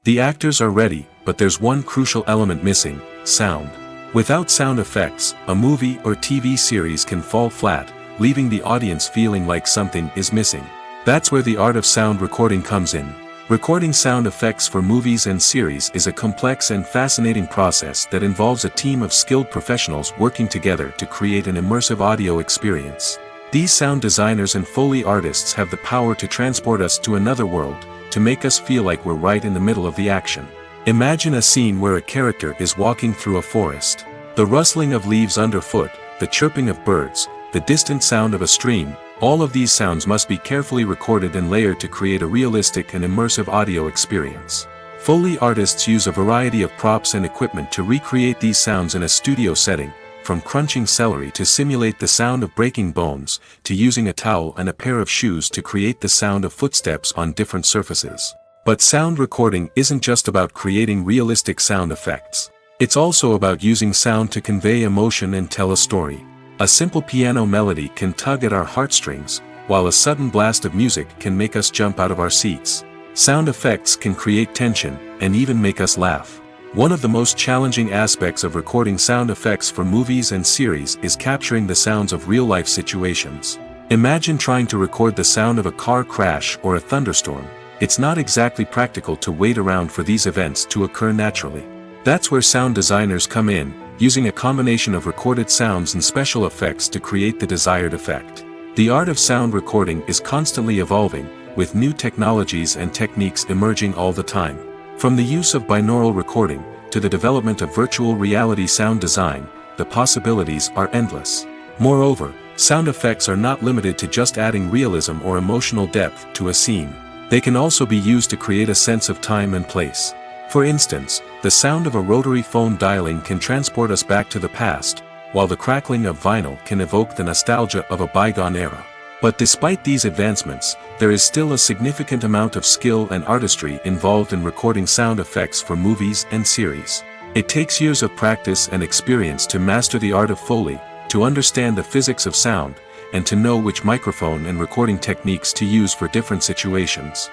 The actors are ready, but there's one crucial element missing: sound. Without sound effects, a movie or TV series can fall flat, leaving the audience feeling like something is missing. That's where the art of sound recording comes in. Recording sound effects for movies and series is a complex and fascinating process that involves a team of skilled professionals working together to create an immersive audio experience. These sound designers and Foley artists have the power to transport us to another world, to make us feel like we're right in the middle of the action. Imagine a scene where a character is walking through a forest. The rustling of leaves underfoot, the chirping of birds, the distant sound of a stream, all of these sounds must be carefully recorded and layered to create a realistic and immersive audio experience. Foley artists use a variety of props and equipment to recreate these sounds in a studio setting, from crunching celery to simulate the sound of breaking bones, to using a towel and a pair of shoes to create the sound of footsteps on different surfaces. But sound recording isn't just about creating realistic sound effects. It's also about using sound to convey emotion and tell a story. A simple piano melody can tug at our heartstrings, while a sudden blast of music can make us jump out of our seats. Sound effects can create tension, and even make us laugh. One of the most challenging aspects of recording sound effects for movies and series is capturing the sounds of real-life situations. Imagine trying to record the sound of a car crash or a thunderstorm. It's not exactly practical to wait around for these events to occur naturally. That's where sound designers come in, using a combination of recorded sounds and special effects to create the desired effect. The art of sound recording is constantly evolving, with new technologies and techniques emerging all the time. From the use of binaural recording, to the development of virtual reality sound design, the possibilities are endless. Moreover, sound effects are not limited to just adding realism or emotional depth to a scene. They can also be used to create a sense of time and place. For instance, the sound of a rotary phone dialing can transport us back to the past, while the crackling of vinyl can evoke the nostalgia of a bygone era. But despite these advancements, there is still a significant amount of skill and artistry involved in recording sound effects for movies and series. It takes years of practice and experience to master the art of Foley, to understand the physics of sound, and to know which microphone and recording techniques to use for different situations.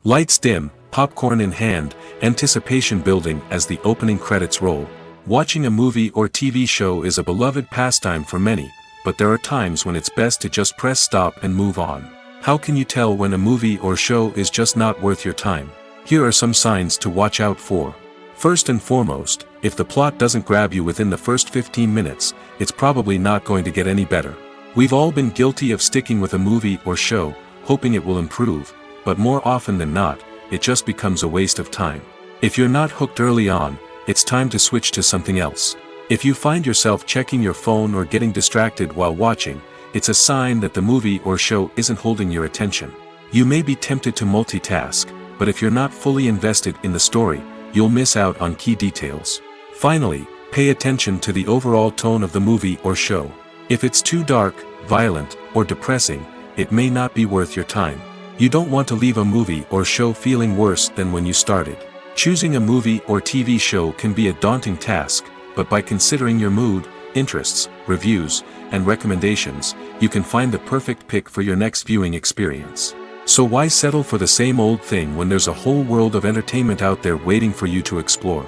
Lights dim, popcorn in hand, anticipation building as the opening credits roll. Watching a movie or TV show is a beloved pastime for many, but there are times when it's best to just press stop and move on. How can you tell when a movie or show is just not worth your time? Here are some signs to watch out for. First and foremost, if the plot doesn't grab you within the first 15 minutes, it's probably not going to get any better. We've all been guilty of sticking with a movie or show, hoping it will improve, but more often than not, it just becomes a waste of time. If you're not hooked early on, it's time to switch to something else. If you find yourself checking your phone or getting distracted while watching, it's a sign that the movie or show isn't holding your attention. You may be tempted to multitask, but if you're not fully invested in the story, you'll miss out on key details. Finally, pay attention to the overall tone of the movie or show. If it's too dark, violent, or depressing, it may not be worth your time. You don't want to leave a movie or show feeling worse than when you started. Choosing a movie or TV show can be a daunting task, but by considering your mood, interests, reviews, and recommendations, you can find the perfect pick for your next viewing experience. So why settle for the same old thing when there's a whole world of entertainment out there waiting for you to explore?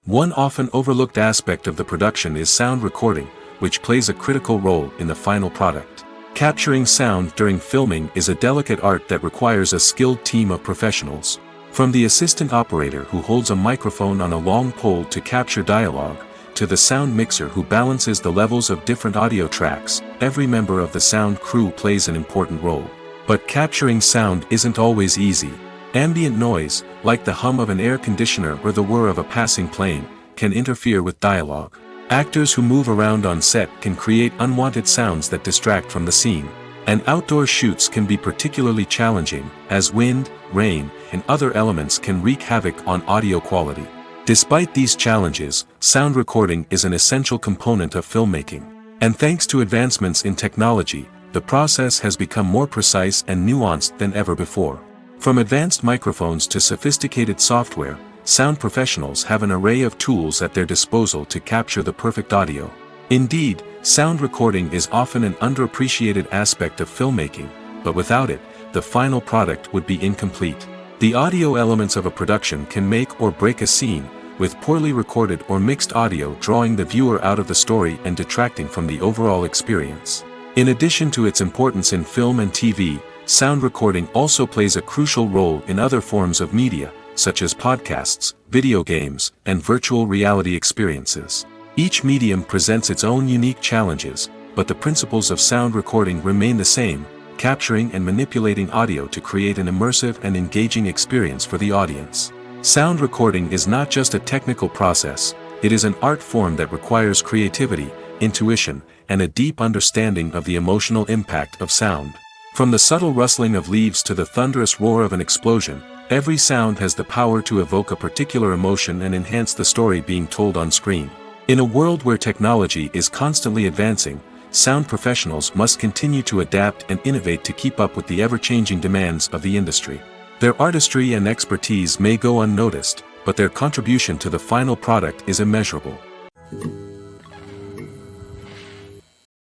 One often overlooked aspect of the production is sound recording, which plays a critical role in the final product. Capturing sound during filming is a delicate art that requires a skilled team of professionals. From the assistant operator who holds a microphone on a long pole to capture dialogue, to the sound mixer who balances the levels of different audio tracks, every member of the sound crew plays an important role. But capturing sound isn't always easy. Ambient noise, like the hum of an air conditioner or the whir of a passing plane, can interfere with dialogue. Actors who move around on set can create unwanted sounds that distract from the scene. And outdoor shoots can be particularly challenging, as wind, rain, and other elements can wreak havoc on audio quality. Despite these challenges, sound recording is an essential component of filmmaking. And thanks to advancements in technology, the process has become more precise and nuanced than ever before. From advanced microphones to sophisticated software, sound professionals have an array of tools at their disposal to capture the perfect audio. Indeed, sound recording is often an underappreciated aspect of filmmaking, but without it, the final product would be incomplete. The audio elements of a production can make or break a scene, with poorly recorded or mixed audio drawing the viewer out of the story and detracting from the overall experience. In addition to its importance in film and TV, sound recording also plays a crucial role in other forms of media, such as podcasts, video games, and virtual reality experiences. Each medium presents its own unique challenges, but the principles of sound recording remain the same, capturing and manipulating audio to create an immersive and engaging experience for the audience. Sound recording is not just a technical process, it is an art form that requires creativity, intuition, and a deep understanding of the emotional impact of sound. From the subtle rustling of leaves to the thunderous roar of an explosion, every sound has the power to evoke a particular emotion and enhance the story being told on screen. In a world where technology is constantly advancing, sound professionals must continue to adapt and innovate to keep up with the ever-changing demands of the industry. Their artistry and expertise may go unnoticed, but their contribution to the final product is immeasurable.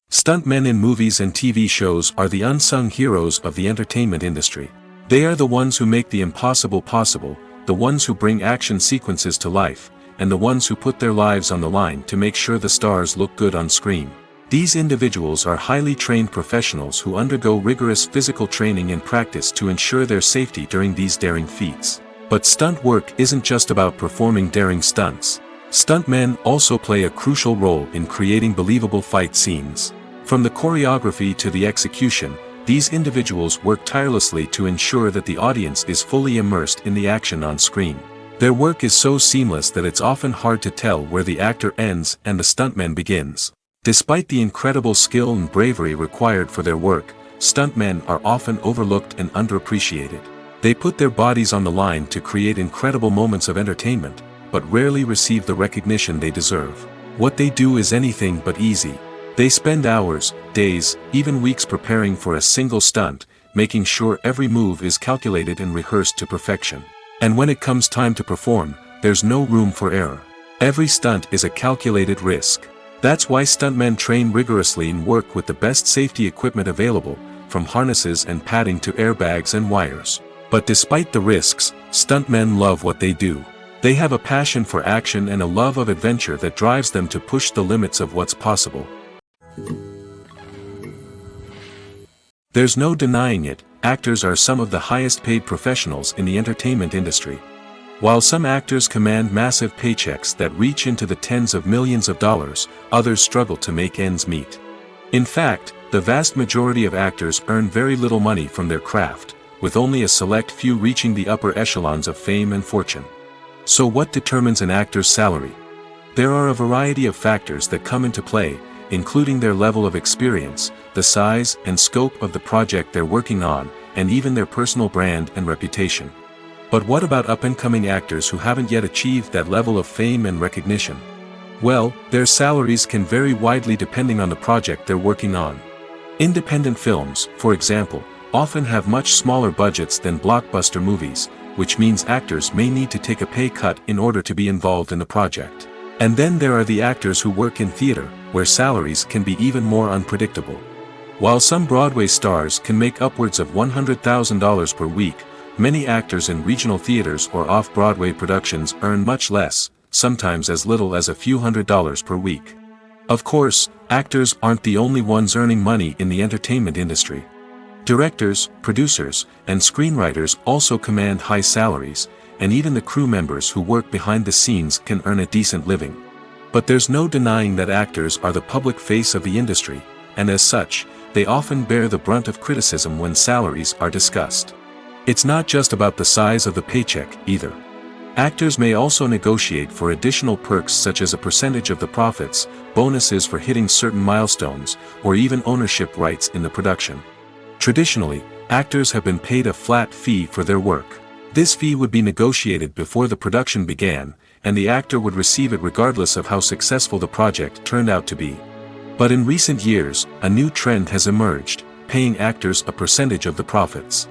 Stuntmen in movies and TV shows are the unsung heroes of the entertainment industry. They are the ones who make the impossible possible, the ones who bring action sequences to life, and the ones who put their lives on the line to make sure the stars look good on screen. These individuals are highly trained professionals who undergo rigorous physical training and practice to ensure their safety during these daring feats. But stunt work isn't just about performing daring stunts. Stuntmen also play a crucial role in creating believable fight scenes. From the choreography to the execution, these individuals work tirelessly to ensure that the audience is fully immersed in the action on screen. Their work is so seamless that it's often hard to tell where the actor ends and the stuntman begins. Despite the incredible skill and bravery required for their work, stuntmen are often overlooked and underappreciated. They put their bodies on the line to create incredible moments of entertainment, but rarely receive the recognition they deserve. What they do is anything but easy. They spend hours, days, even weeks preparing for a single stunt, making sure every move is calculated and rehearsed to perfection. And when it comes time to perform, there's no room for error. Every stunt is a calculated risk. That's why stuntmen train rigorously and work with the best safety equipment available, from harnesses and padding to airbags and wires. But despite the risks, stuntmen love what they do. They have a passion for action and a love of adventure that drives them to push the limits of what's possible. There's no denying it, actors are some of the highest paid professionals in the entertainment industry. While some actors command massive paychecks that reach into the tens of millions of dollars, others struggle to make ends meet. In fact, the vast majority of actors earn very little money from their craft, with only a select few reaching the upper echelons of fame and fortune. So what determines an actor's salary? There are a variety of factors that come into play, including their level of experience, the size and scope of the project they're working on, and even their personal brand and reputation. But what about up-and-coming actors who haven't yet achieved that level of fame and recognition? Well, their salaries can vary widely depending on the project they're working on. Independent films, for example, often have much smaller budgets than blockbuster movies, which means actors may need to take a pay cut in order to be involved in the project. And then there are the actors who work in theater, where salaries can be even more unpredictable. While some Broadway stars can make upwards of $100,000 per week, many actors in regional theaters or off-Broadway productions earn much less, sometimes as little as a few $100s per week. Of course, actors aren't the only ones earning money in the entertainment industry. Directors, producers, and screenwriters also command high salaries, and even the crew members who work behind the scenes can earn a decent living. But there's no denying that actors are the public face of the industry, and as such, they often bear the brunt of criticism when salaries are discussed. It's not just about the size of the paycheck, either. Actors may also negotiate for additional perks such as a percentage of the profits, bonuses for hitting certain milestones, or even ownership rights in the production. Traditionally, actors have been paid a flat fee for their work. This fee would be negotiated before the production began, and the actor would receive it regardless of how successful the project turned out to be. But in recent years, a new trend has emerged, paying actors a percentage of the profits.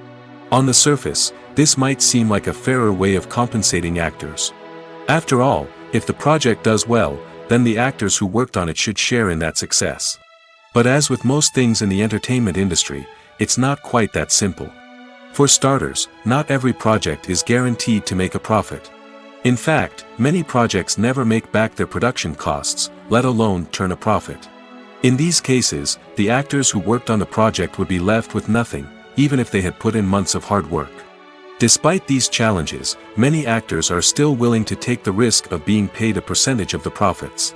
On the surface, this might seem like a fairer way of compensating actors. After all, if the project does well, then the actors who worked on it should share in that success. But as with most things in the entertainment industry, it's not quite that simple. For starters, not every project is guaranteed to make a profit. In fact, many projects never make back their production costs, let alone turn a profit. In these cases, the actors who worked on the project would be left with nothing, even if they had put in months of hard work. Despite these challenges, many actors are still willing to take the risk of being paid a percentage of the profits.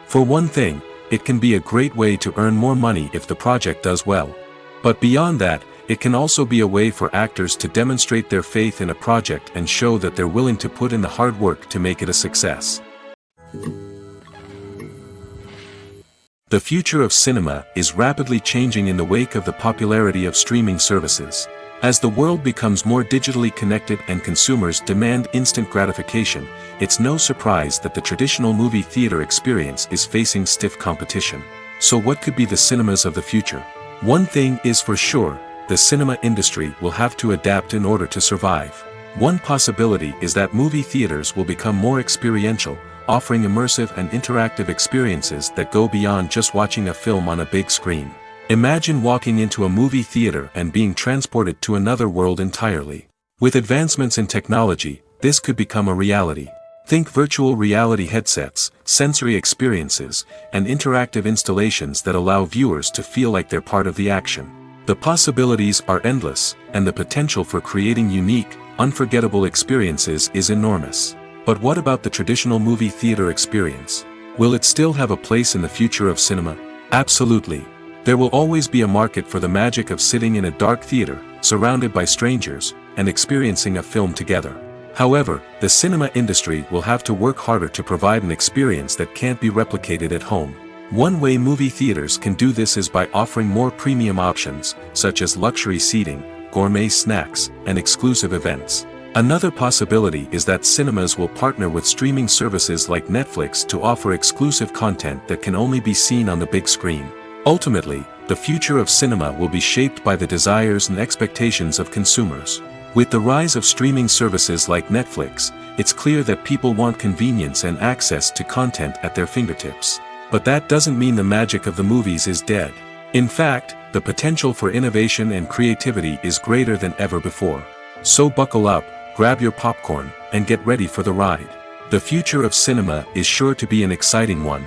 For one thing, it can be a great way to earn more money if the project does well. But beyond that, it can also be a way for actors to demonstrate their faith in a project and show that they're willing to put in the hard work to make it a success. The future of cinema is rapidly changing in the wake of the popularity of streaming services. As the world becomes more digitally connected and consumers demand instant gratification, it's no surprise that the traditional movie theater experience is facing stiff competition. So what could be the cinemas of the future? One thing is for sure, the cinema industry will have to adapt in order to survive. One possibility is that movie theaters will become more experiential, offering immersive and interactive experiences that go beyond just watching a film on a big screen. Imagine walking into a movie theater and being transported to another world entirely. With advancements in technology, this could become a reality. Think virtual reality headsets, sensory experiences, and interactive installations that allow viewers to feel like they're part of the action. The possibilities are endless, and the potential for creating unique, unforgettable experiences is enormous. But what about the traditional movie theater experience? Will it still have a place in the future of cinema? Absolutely. There will always be a market for the magic of sitting in a dark theater, surrounded by strangers, and experiencing a film together. However, the cinema industry will have to work harder to provide an experience that can't be replicated at home. One way movie theaters can do this is by offering more premium options, such as luxury seating, gourmet snacks, and exclusive events. Another possibility is that cinemas will partner with streaming services like Netflix to offer exclusive content that can only be seen on the big screen. Ultimately, the future of cinema will be shaped by the desires and expectations of consumers. With the rise of streaming services like Netflix, it's clear that people want convenience and access to content at their fingertips. But that doesn't mean the magic of the movies is dead. In fact, the potential for innovation and creativity is greater than ever before. So buckle up, grab your popcorn, and get ready for the ride. The future of cinema is sure to be an exciting one.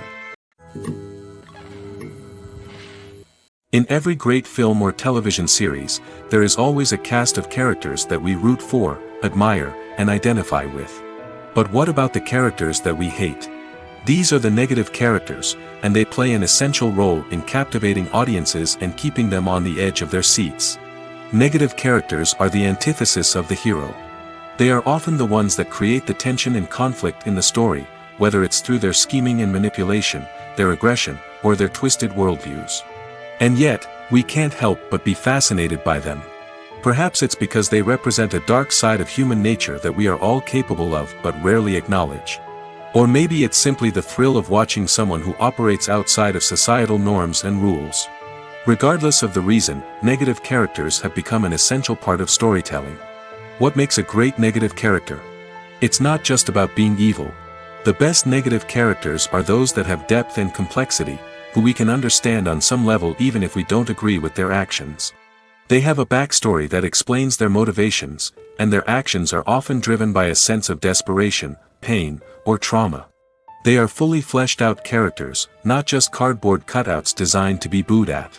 In every great film or television series, there is always a cast of characters that we root for, admire, and identify with. But what about the characters that we hate? These are the negative characters, and they play an essential role in captivating audiences and keeping them on the edge of their seats. Negative characters are the antithesis of the hero. They are often the ones that create the tension and conflict in the story, whether it's through their scheming and manipulation, their aggression, or their twisted worldviews. And yet, we can't help but be fascinated by them. Perhaps it's because they represent a dark side of human nature that we are all capable of but rarely acknowledge. Or maybe it's simply the thrill of watching someone who operates outside of societal norms and rules. Regardless of the reason, negative characters have become an essential part of storytelling. What makes a great negative character? It's not just about being evil. The best negative characters are those that have depth and complexity, who we can understand on some level even if we don't agree with their actions. They have a backstory that explains their motivations, and their actions are often driven by a sense of desperation, pain, or trauma. They are fully fleshed out characters, not just cardboard cutouts designed to be booed at.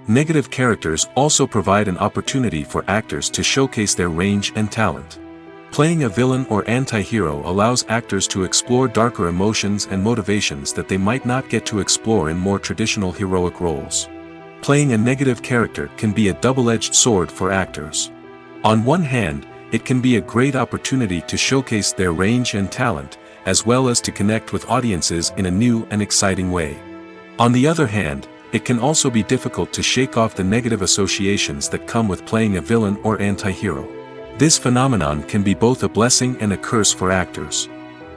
Negative characters also provide an opportunity for actors to showcase their range and talent. Playing a villain or anti-hero allows actors to explore darker emotions and motivations that they might not get to explore in more traditional heroic roles. Playing a negative character can be a double-edged sword for actors. On one hand, it can be a great opportunity to showcase their range and talent, as well as to connect with audiences in a new and exciting way. On the other hand, it can also be difficult to shake off the negative associations that come with playing a villain or anti-hero. This phenomenon can be both a blessing and a curse for actors.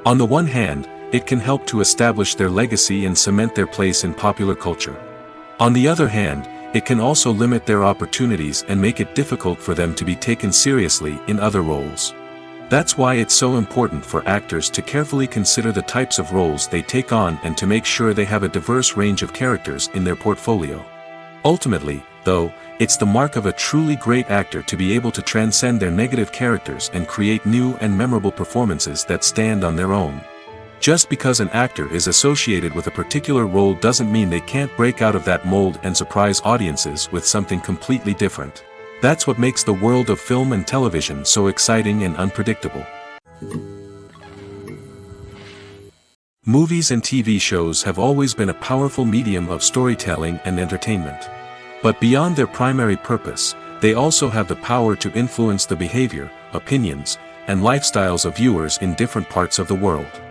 On the one hand, it can help to establish their legacy and cement their place in popular culture. On the other hand, it can also limit their opportunities and make it difficult for them to be taken seriously in other roles. That's why it's so important for actors to carefully consider the types of roles they take on and to make sure they have a diverse range of characters in their portfolio. Ultimately, though, it's the mark of a truly great actor to be able to transcend their negative characters and create new and memorable performances that stand on their own. Just because an actor is associated with a particular role doesn't mean they can't break out of that mold and surprise audiences with something completely different. That's what makes the world of film and television so exciting and unpredictable. Movies and TV shows have always been a powerful medium of storytelling and entertainment. But beyond their primary purpose, they also have the power to influence the behavior, opinions, and lifestyles of viewers in different parts of the world.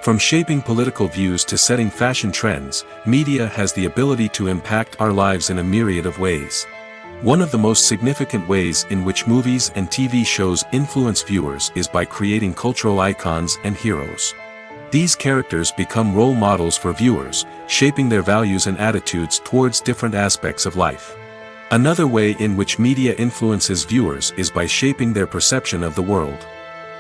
From shaping political views to setting fashion trends, media has the ability to impact our lives in a myriad of ways. One of the most significant ways in which movies and TV shows influence viewers is by creating cultural icons and heroes. These characters become role models for viewers, shaping their values and attitudes towards different aspects of life. Another way in which media influences viewers is by shaping their perception of the world.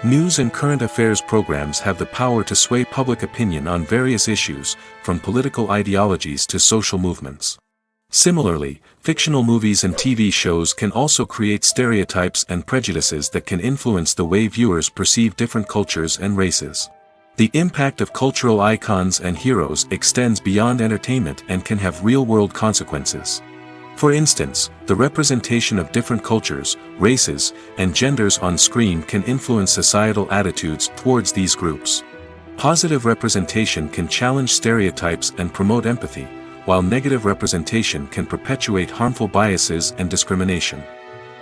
News and current affairs programs have the power to sway public opinion on various issues, from political ideologies to social movements. Similarly, fictional movies and TV shows can also create stereotypes and prejudices that can influence the way viewers perceive different cultures and races. The impact of cultural icons and heroes extends beyond entertainment and can have real-world consequences. For instance, the representation of different cultures, races, and genders on screen can influence societal attitudes towards these groups. Positive representation can challenge stereotypes and promote empathy, while negative representation can perpetuate harmful biases and discrimination.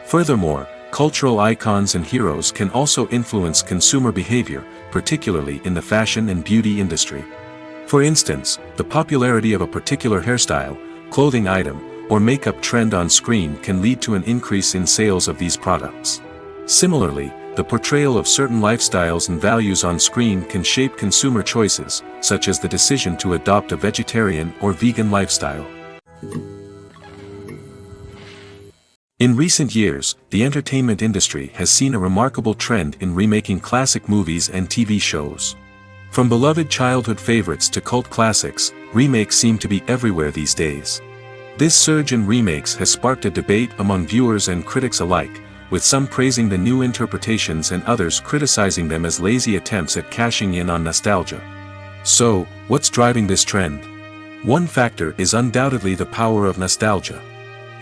Furthermore, cultural icons and heroes can also influence consumer behavior, particularly in the fashion and beauty industry. For instance, the popularity of a particular hairstyle, clothing item, or makeup trend on screen can lead to an increase in sales of these products. Similarly, the portrayal of certain lifestyles and values on screen can shape consumer choices, such as the decision to adopt a vegetarian or vegan lifestyle. In recent years, the entertainment industry has seen a remarkable trend in remaking classic movies and TV shows. From beloved childhood favorites to cult classics, remakes seem to be everywhere these days. This surge in remakes has sparked a debate among viewers and critics alike, with some praising the new interpretations and others criticizing them as lazy attempts at cashing in on nostalgia. So, what's driving this trend? One factor is undoubtedly the power of nostalgia.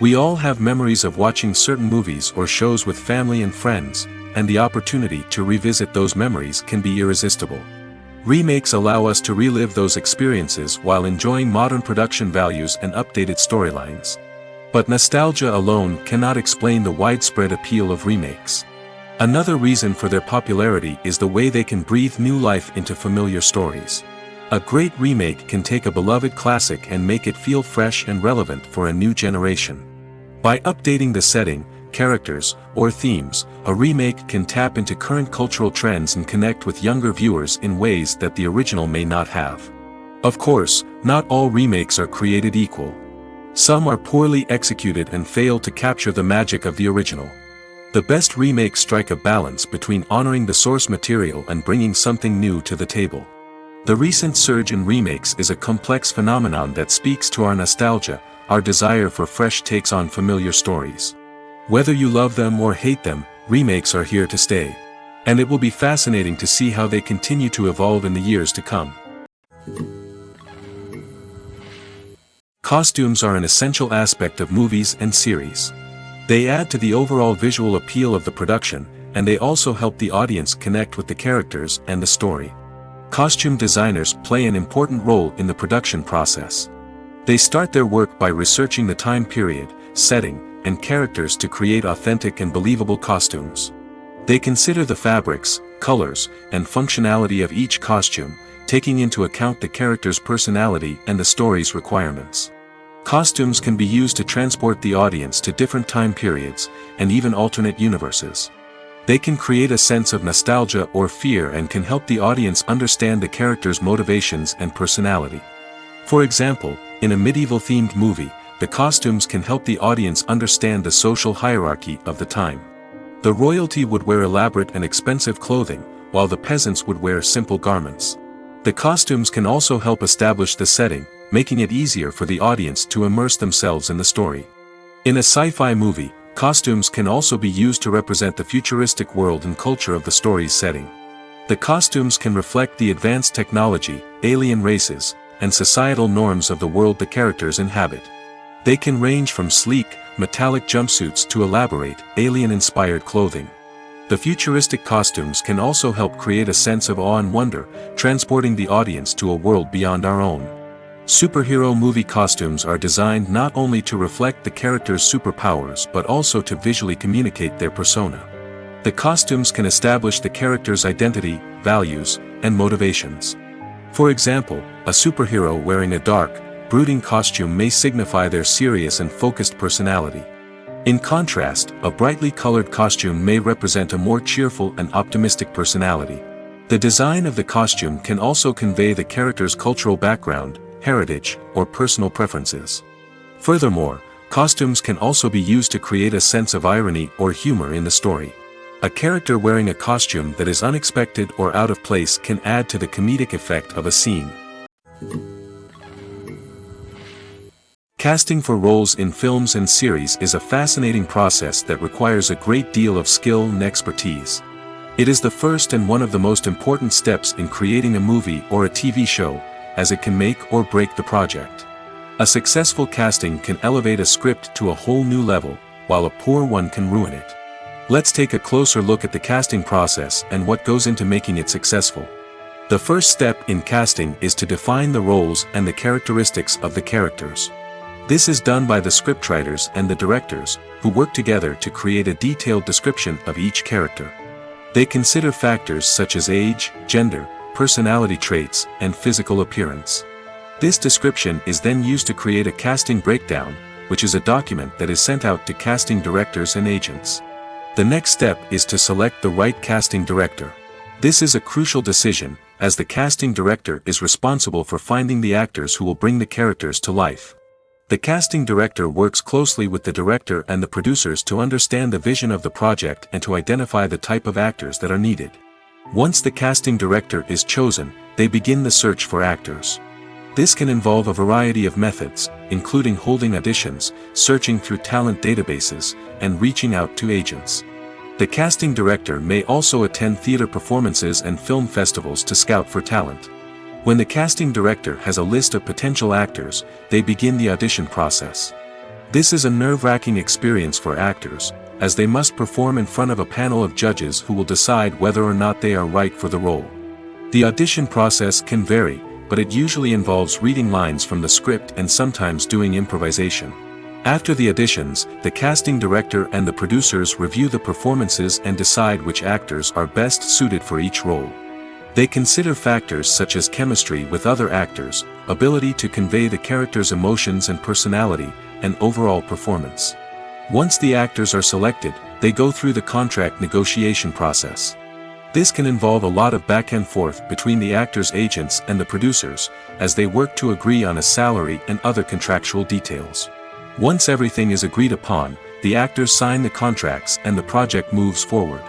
We all have memories of watching certain movies or shows with family and friends, and the opportunity to revisit those memories can be irresistible. Remakes allow us to relive those experiences while enjoying modern production values and updated storylines. But nostalgia alone cannot explain the widespread appeal of remakes. Another reason for their popularity is the way they can breathe new life into familiar stories. A great remake can take a beloved classic and make it feel fresh and relevant for a new generation. By updating the setting, characters, or themes, a remake can tap into current cultural trends and connect with younger viewers in ways that the original may not have. Of course, not all remakes are created equal. Some are poorly executed and fail to capture the magic of the original. The best remakes strike a balance between honoring the source material and bringing something new to the table. The recent surge in remakes is a complex phenomenon that speaks to our nostalgia, our desire for fresh takes on familiar stories. Whether you love them or hate them, remakes are here to stay. And it will be fascinating to see how they continue to evolve in the years to come. Costumes are an essential aspect of movies and series. They add to the overall visual appeal of the production, and they also help the audience connect with the characters and the story. Costume designers play an important role in the production process. They start their work by researching the time period, setting, and characters to create authentic and believable costumes. They consider the fabrics, colors, and functionality of each costume, taking into account the character's personality and the story's requirements. Costumes can be used to transport the audience to different time periods, and even alternate universes. They can create a sense of nostalgia or fear and can help the audience understand the character's motivations and personality. For example, in a medieval-themed movie, the costumes can help the audience understand the social hierarchy of the time. The royalty would wear elaborate and expensive clothing, while the peasants would wear simple garments. The costumes can also help establish the setting, making it easier for the audience to immerse themselves in the story. In a sci-fi movie, costumes can also be used to represent the futuristic world and culture of the story's setting. The costumes can reflect the advanced technology, alien races, and societal norms of the world the characters inhabit. They can range from sleek, metallic jumpsuits to elaborate, alien-inspired clothing. The futuristic costumes can also help create a sense of awe and wonder, transporting the audience to a world beyond our own. Superhero movie costumes are designed not only to reflect the character's superpowers but also to visually communicate their persona. The costumes can establish the character's identity, values, and motivations. For example, a superhero wearing a dark, brooding costume may signify their serious and focused personality. In contrast, a brightly colored costume may represent a more cheerful and optimistic personality. The design of the costume can also convey the character's cultural background, heritage, or personal preferences. Furthermore, costumes can also be used to create a sense of irony or humor in the story. A character wearing a costume that is unexpected or out of place can add to the comedic effect of a scene. Casting for roles in films and series is a fascinating process that requires a great deal of skill and expertise. It is the first and one of the most important steps in creating a movie or a TV show, as it can make or break the project. A successful casting can elevate a script to a whole new level, while a poor one can ruin it. Let's take a closer look at the casting process and what goes into making it successful. The first step in casting is to define the roles and the characteristics of the characters. This is done by the scriptwriters and the directors, who work together to create a detailed description of each character. They consider factors such as age, gender, personality traits, and physical appearance. This description is then used to create a casting breakdown, which is a document that is sent out to casting directors and agents. The next step is to select the right casting director. This is a crucial decision, as the casting director is responsible for finding the actors who will bring the characters to life. The casting director works closely with the director and the producers to understand the vision of the project and to identify the type of actors that are needed. Once the casting director is chosen, they begin the search for actors. This can involve a variety of methods, including holding auditions, searching through talent databases, and reaching out to agents. The casting director may also attend theater performances and film festivals to scout for talent. When the casting director has a list of potential actors, they begin the audition process. This is a nerve-wracking experience for actors, as they must perform in front of a panel of judges who will decide whether or not they are right for the role. The audition process can vary, but it usually involves reading lines from the script and sometimes doing improvisation. After the auditions, the casting director and the producers review the performances and decide which actors are best suited for each role. They consider factors such as chemistry with other actors, ability to convey the character's emotions and personality, and overall performance. Once the actors are selected, they go through the contract negotiation process. This can involve a lot of back and forth between the actors' agents and the producers, as they work to agree on a salary and other contractual details. Once everything is agreed upon, the actors sign the contracts and the project moves forward.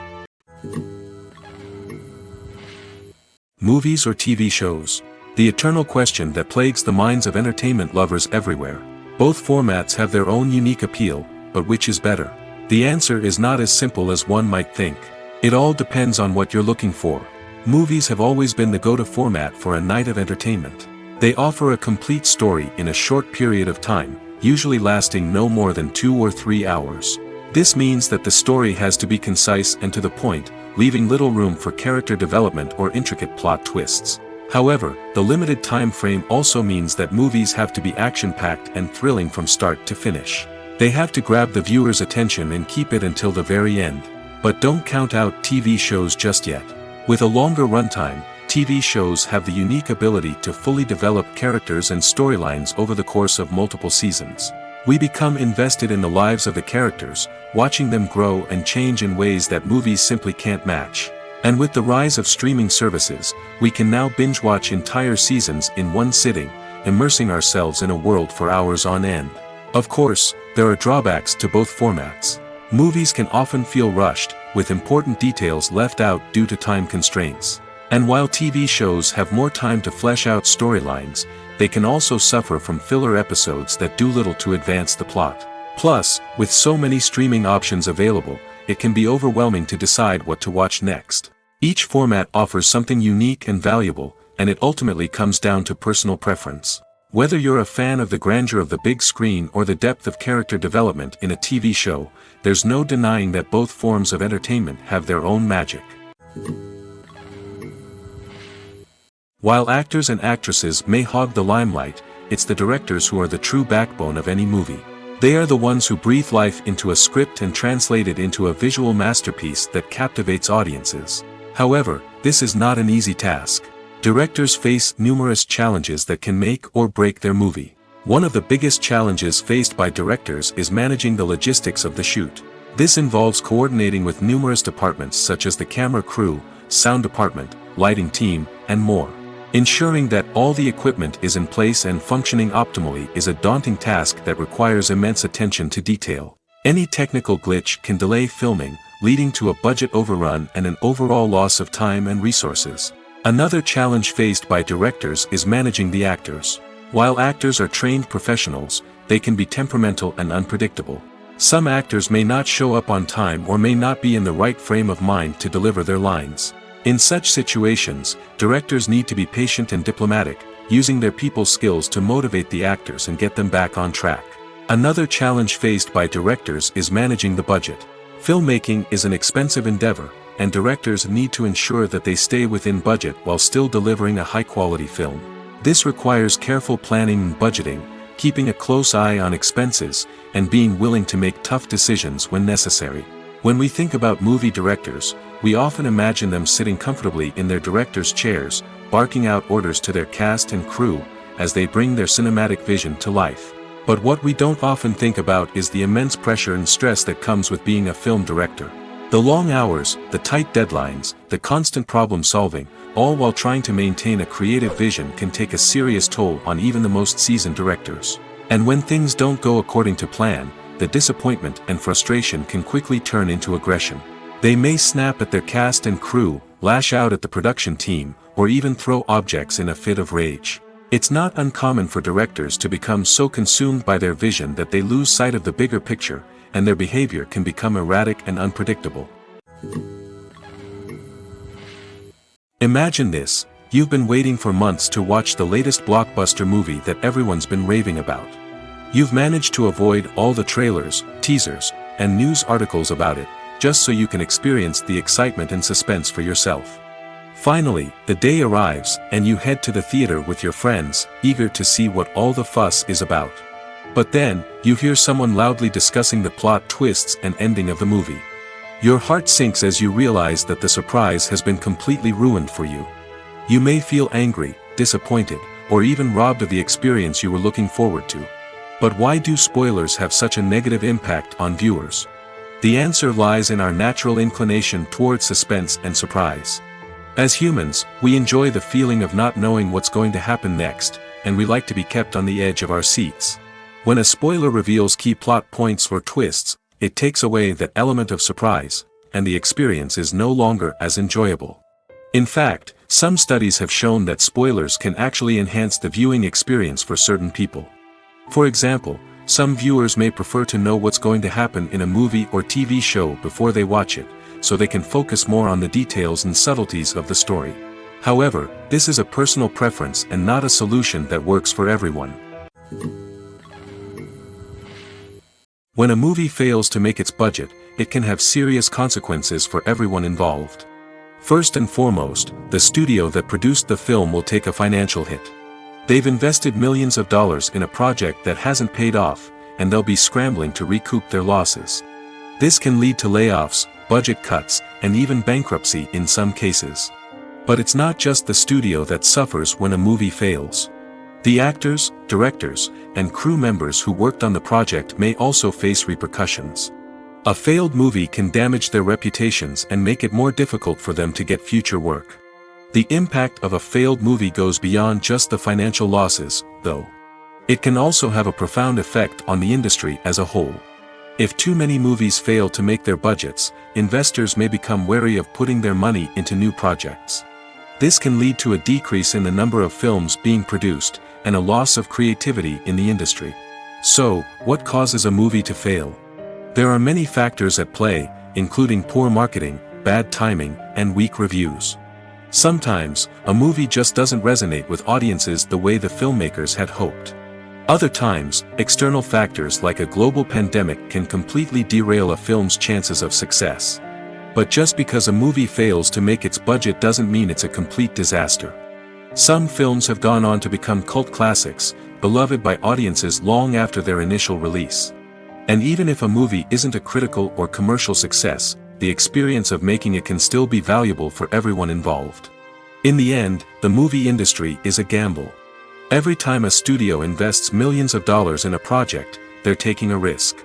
Movies or TV shows? The eternal question that plagues the minds of entertainment lovers everywhere. Both formats have their own unique appeal, but which is better? The answer is not as simple as one might think. It all depends on what you're looking for. Movies have always been the go-to format for a night of entertainment. They offer a complete story in a short period of time, usually lasting no more than 2 or 3 hours. This means that the story has to be concise and to the point, leaving little room for character development or intricate plot twists. However, the limited time frame also means that movies have to be action-packed and thrilling from start to finish. They have to grab the viewer's attention and keep it until the very end. But don't count out TV shows just yet. With a longer runtime, TV shows have the unique ability to fully develop characters and storylines over the course of multiple seasons. We become invested in the lives of the characters, watching them grow and change in ways that movies simply can't match. And with the rise of streaming services, we can now binge-watch entire seasons in one sitting, immersing ourselves in a world for hours on end. Of course, there are drawbacks to both formats. Movies can often feel rushed, with important details left out due to time constraints. And while TV shows have more time to flesh out storylines, they can also suffer from filler episodes that do little to advance the plot. Plus, with so many streaming options available, it can be overwhelming to decide what to watch next. Each format offers something unique and valuable, and it ultimately comes down to personal preference. Whether you're a fan of the grandeur of the big screen or the depth of character development in a TV show, there's no denying that both forms of entertainment have their own magic. While actors and actresses may hog the limelight, it's the directors who are the true backbone of any movie. They are the ones who breathe life into a script and translate it into a visual masterpiece that captivates audiences. However, this is not an easy task. Directors face numerous challenges that can make or break their movie. One of the biggest challenges faced by directors is managing the logistics of the shoot. This involves coordinating with numerous departments such as the camera crew, sound department, lighting team, and more. Ensuring that all the equipment is in place and functioning optimally is a daunting task that requires immense attention to detail. Any technical glitch can delay filming, leading to a budget overrun and an overall loss of time and resources. Another challenge faced by directors is managing the actors. While actors are trained professionals, they can be temperamental and unpredictable. Some actors may not show up on time or may not be in the right frame of mind to deliver their lines. In such situations, directors need to be patient and diplomatic, using their people skills to motivate the actors and get them back on track. Another challenge faced by directors is managing the budget. Filmmaking is an expensive endeavor, and directors need to ensure that they stay within budget while still delivering a high-quality film. This requires careful planning and budgeting, keeping a close eye on expenses, and being willing to make tough decisions when necessary. When we think about movie directors, we often imagine them sitting comfortably in their director's chairs, barking out orders to their cast and crew, as they bring their cinematic vision to life. But what we don't often think about is the immense pressure and stress that comes with being a film director. The long hours, the tight deadlines, the constant problem solving, all while trying to maintain a creative vision can take a serious toll on even the most seasoned directors. And when things don't go according to plan, the disappointment and frustration can quickly turn into aggression. They may snap at their cast and crew, lash out at the production team, or even throw objects in a fit of rage. It's not uncommon for directors to become so consumed by their vision that they lose sight of the bigger picture, and their behavior can become erratic and unpredictable. Imagine this: you've been waiting for months to watch the latest blockbuster movie that everyone's been raving about. You've managed to avoid all the trailers, teasers, and news articles about it, just so you can experience the excitement and suspense for yourself. Finally, the day arrives, and you head to the theater with your friends, eager to see what all the fuss is about. But then, you hear someone loudly discussing the plot twists and ending of the movie. Your heart sinks as you realize that the surprise has been completely ruined for you. You may feel angry, disappointed, or even robbed of the experience you were looking forward to. But why do spoilers have such a negative impact on viewers? The answer lies in our natural inclination towards suspense and surprise. As humans, we enjoy the feeling of not knowing what's going to happen next, and we like to be kept on the edge of our seats. When a spoiler reveals key plot points or twists, it takes away that element of surprise, and the experience is no longer as enjoyable. In fact, some studies have shown that spoilers can actually enhance the viewing experience for certain people. For example, some viewers may prefer to know what's going to happen in a movie or TV show before they watch it, so they can focus more on the details and subtleties of the story. However, this is a personal preference and not a solution that works for everyone. When a movie fails to make its budget, it can have serious consequences for everyone involved. First and foremost, the studio that produced the film will take a financial hit. They've invested millions of dollars in a project that hasn't paid off, and they'll be scrambling to recoup their losses. This can lead to layoffs, budget cuts, and even bankruptcy in some cases. But it's not just the studio that suffers when a movie fails. The actors, directors, and crew members who worked on the project may also face repercussions. A failed movie can damage their reputations and make it more difficult for them to get future work. The impact of a failed movie goes beyond just the financial losses, though. It can also have a profound effect on the industry as a whole. If too many movies fail to make their budgets, investors may become wary of putting their money into new projects. This can lead to a decrease in the number of films being produced, and a loss of creativity in the industry. So, what causes a movie to fail? There are many factors at play, including poor marketing, bad timing, and weak reviews. Sometimes, a movie just doesn't resonate with audiences the way the filmmakers had hoped. Other times, external factors like a global pandemic can completely derail a film's chances of success. But just because a movie fails to make its budget doesn't mean it's a complete disaster. Some films have gone on to become cult classics, beloved by audiences long after their initial release. And even if a movie isn't a critical or commercial success, the experience of making it can still be valuable for everyone involved. In the end, the movie industry is a gamble. Every time a studio invests millions of dollars in a project, they're taking a risk.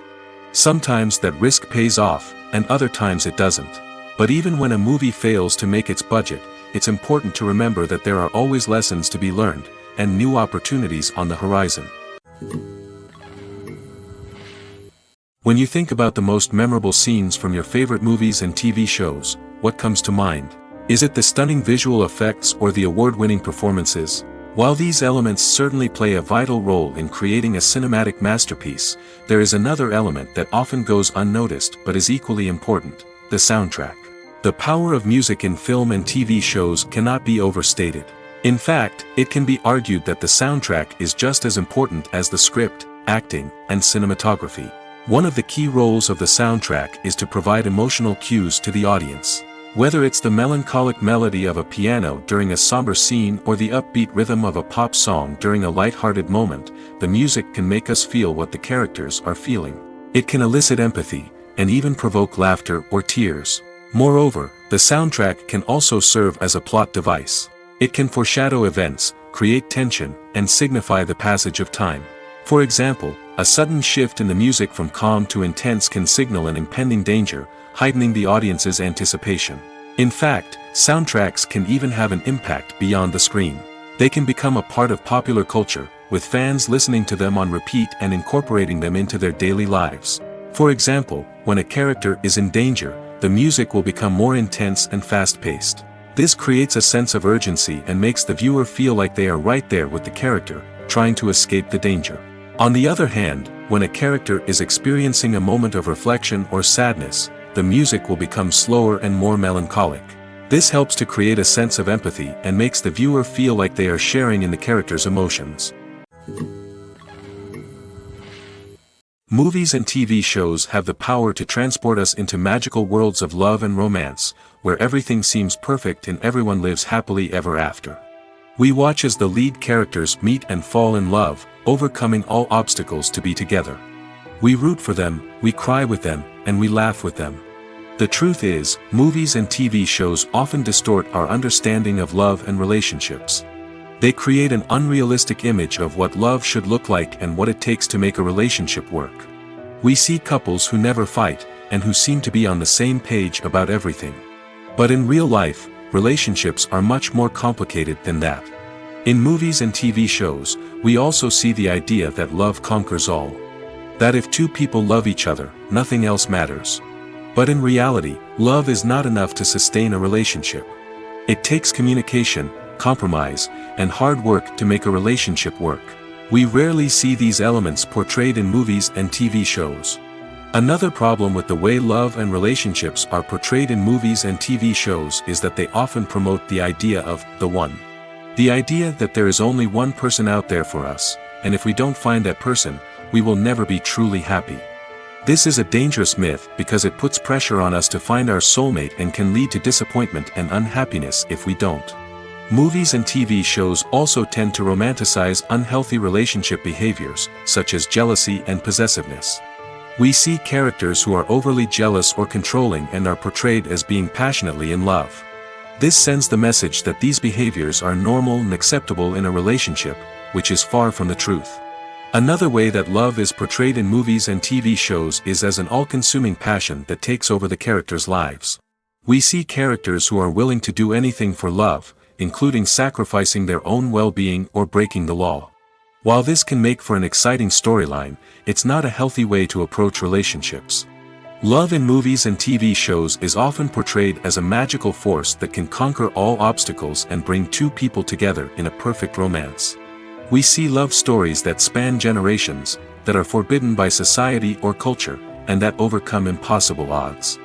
Sometimes that risk pays off, and other times it doesn't. But even when a movie fails to make its budget, it's important to remember that there are always lessons to be learned, and new opportunities on the horizon. When you think about the most memorable scenes from your favorite movies and TV shows, what comes to mind? Is it the stunning visual effects or the award-winning performances? While these elements certainly play a vital role in creating a cinematic masterpiece, there is another element that often goes unnoticed but is equally important: the soundtrack. The power of music in film and TV shows cannot be overstated. In fact, it can be argued that the soundtrack is just as important as the script, acting, and cinematography. One of the key roles of the soundtrack is to provide emotional cues to the audience. Whether it's the melancholic melody of a piano during a somber scene or the upbeat rhythm of a pop song during a light-hearted moment, the music can make us feel what the characters are feeling. It can elicit empathy, and even provoke laughter or tears. Moreover, the soundtrack can also serve as a plot device. It can foreshadow events, create tension, and signify the passage of time. For example, a sudden shift in the music from calm to intense can signal an impending danger, heightening the audience's anticipation. In fact, soundtracks can even have an impact beyond the screen. They can become a part of popular culture, with fans listening to them on repeat and incorporating them into their daily lives. For example, when a character is in danger, the music will become more intense and fast-paced. This creates a sense of urgency and makes the viewer feel like they are right there with the character, trying to escape the danger. On the other hand, when a character is experiencing a moment of reflection or sadness, the music will become slower and more melancholic. This helps to create a sense of empathy and makes the viewer feel like they are sharing in the character's emotions. Movies and TV shows have the power to transport us into magical worlds of love and romance, where everything seems perfect and everyone lives happily ever after. We watch as the lead characters meet and fall in love, overcoming all obstacles to be together. We root for them, we cry with them, and we laugh with them. The truth is, movies and TV shows often distort our understanding of love and relationships. They create an unrealistic image of what love should look like and what it takes to make a relationship work. We see couples who never fight, and who seem to be on the same page about everything. But in real life, relationships are much more complicated than that. In movies and TV shows, we also see the idea that love conquers all. That if two people love each other, nothing else matters. But in reality, love is not enough to sustain a relationship. It takes communication, compromise, and hard work to make a relationship work. We rarely see these elements portrayed in movies and TV shows. Another problem with the way love and relationships are portrayed in movies and TV shows is that they often promote the idea of the one. The idea that there is only one person out there for us, and if we don't find that person, we will never be truly happy. This is a dangerous myth because it puts pressure on us to find our soulmate and can lead to disappointment and unhappiness if we don't. Movies and TV shows also tend to romanticize unhealthy relationship behaviors, such as jealousy and possessiveness. We see characters who are overly jealous or controlling and are portrayed as being passionately in love. This sends the message that these behaviors are normal and acceptable in a relationship, which is far from the truth. Another way that love is portrayed in movies and TV shows is as an all-consuming passion that takes over the characters' lives. We see characters who are willing to do anything for love, including sacrificing their own well-being or breaking the law. While this can make for an exciting storyline, it's not a healthy way to approach relationships. Love in movies and TV shows is often portrayed as a magical force that can conquer all obstacles and bring two people together in a perfect romance. We see love stories that span generations, that are forbidden by society or culture, and that overcome impossible odds.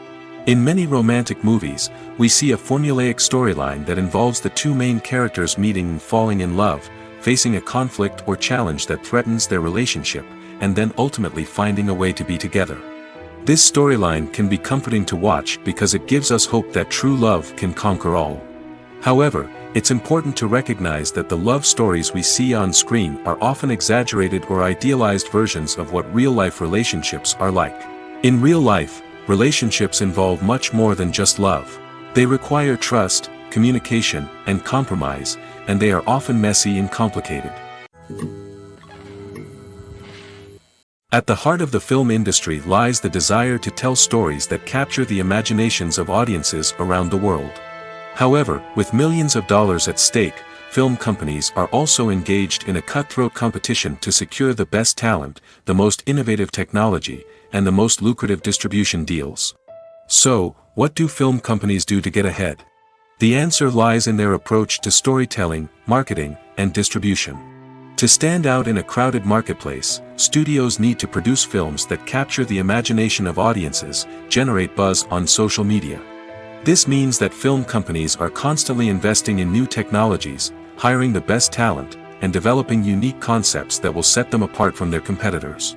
In many romantic movies, we see a formulaic storyline that involves the two main characters meeting and falling in love, facing a conflict or challenge that threatens their relationship, and then ultimately finding a way to be together. This storyline can be comforting to watch because it gives us hope that true love can conquer all. However, it's important to recognize that the love stories we see on screen are often exaggerated or idealized versions of what real-life relationships are like. In real life, relationships involve much more than just love. They require trust, communication, and compromise, and they are often messy and complicated. At the heart of the film industry lies the desire to tell stories that capture the imaginations of audiences around the world. However, with millions of dollars at stake, film companies are also engaged in a cutthroat competition to secure the best talent, the most innovative technology, and the most lucrative distribution deals. So, what do film companies do to get ahead? The answer lies in their approach to storytelling, marketing, and distribution. To stand out in a crowded marketplace, studios need to produce films that capture the imagination of audiences, generate buzz on social media. This means that film companies are constantly investing in new technologies, hiring the best talent, and developing unique concepts that will set them apart from their competitors.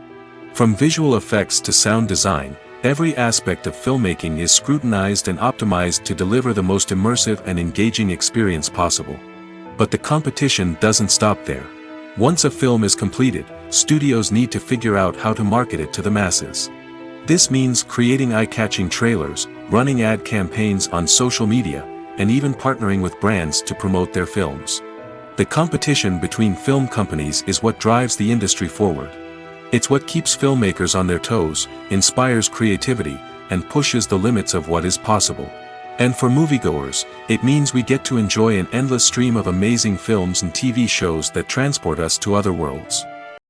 From visual effects to sound design, every aspect of filmmaking is scrutinized and optimized to deliver the most immersive and engaging experience possible. But the competition doesn't stop there. Once a film is completed, studios need to figure out how to market it to the masses. This means creating eye-catching trailers, running ad campaigns on social media, and even partnering with brands to promote their films. The competition between film companies is what drives the industry forward. It's what keeps filmmakers on their toes, inspires creativity, and pushes the limits of what is possible. And for moviegoers, it means we get to enjoy an endless stream of amazing films and TV shows that transport us to other worlds.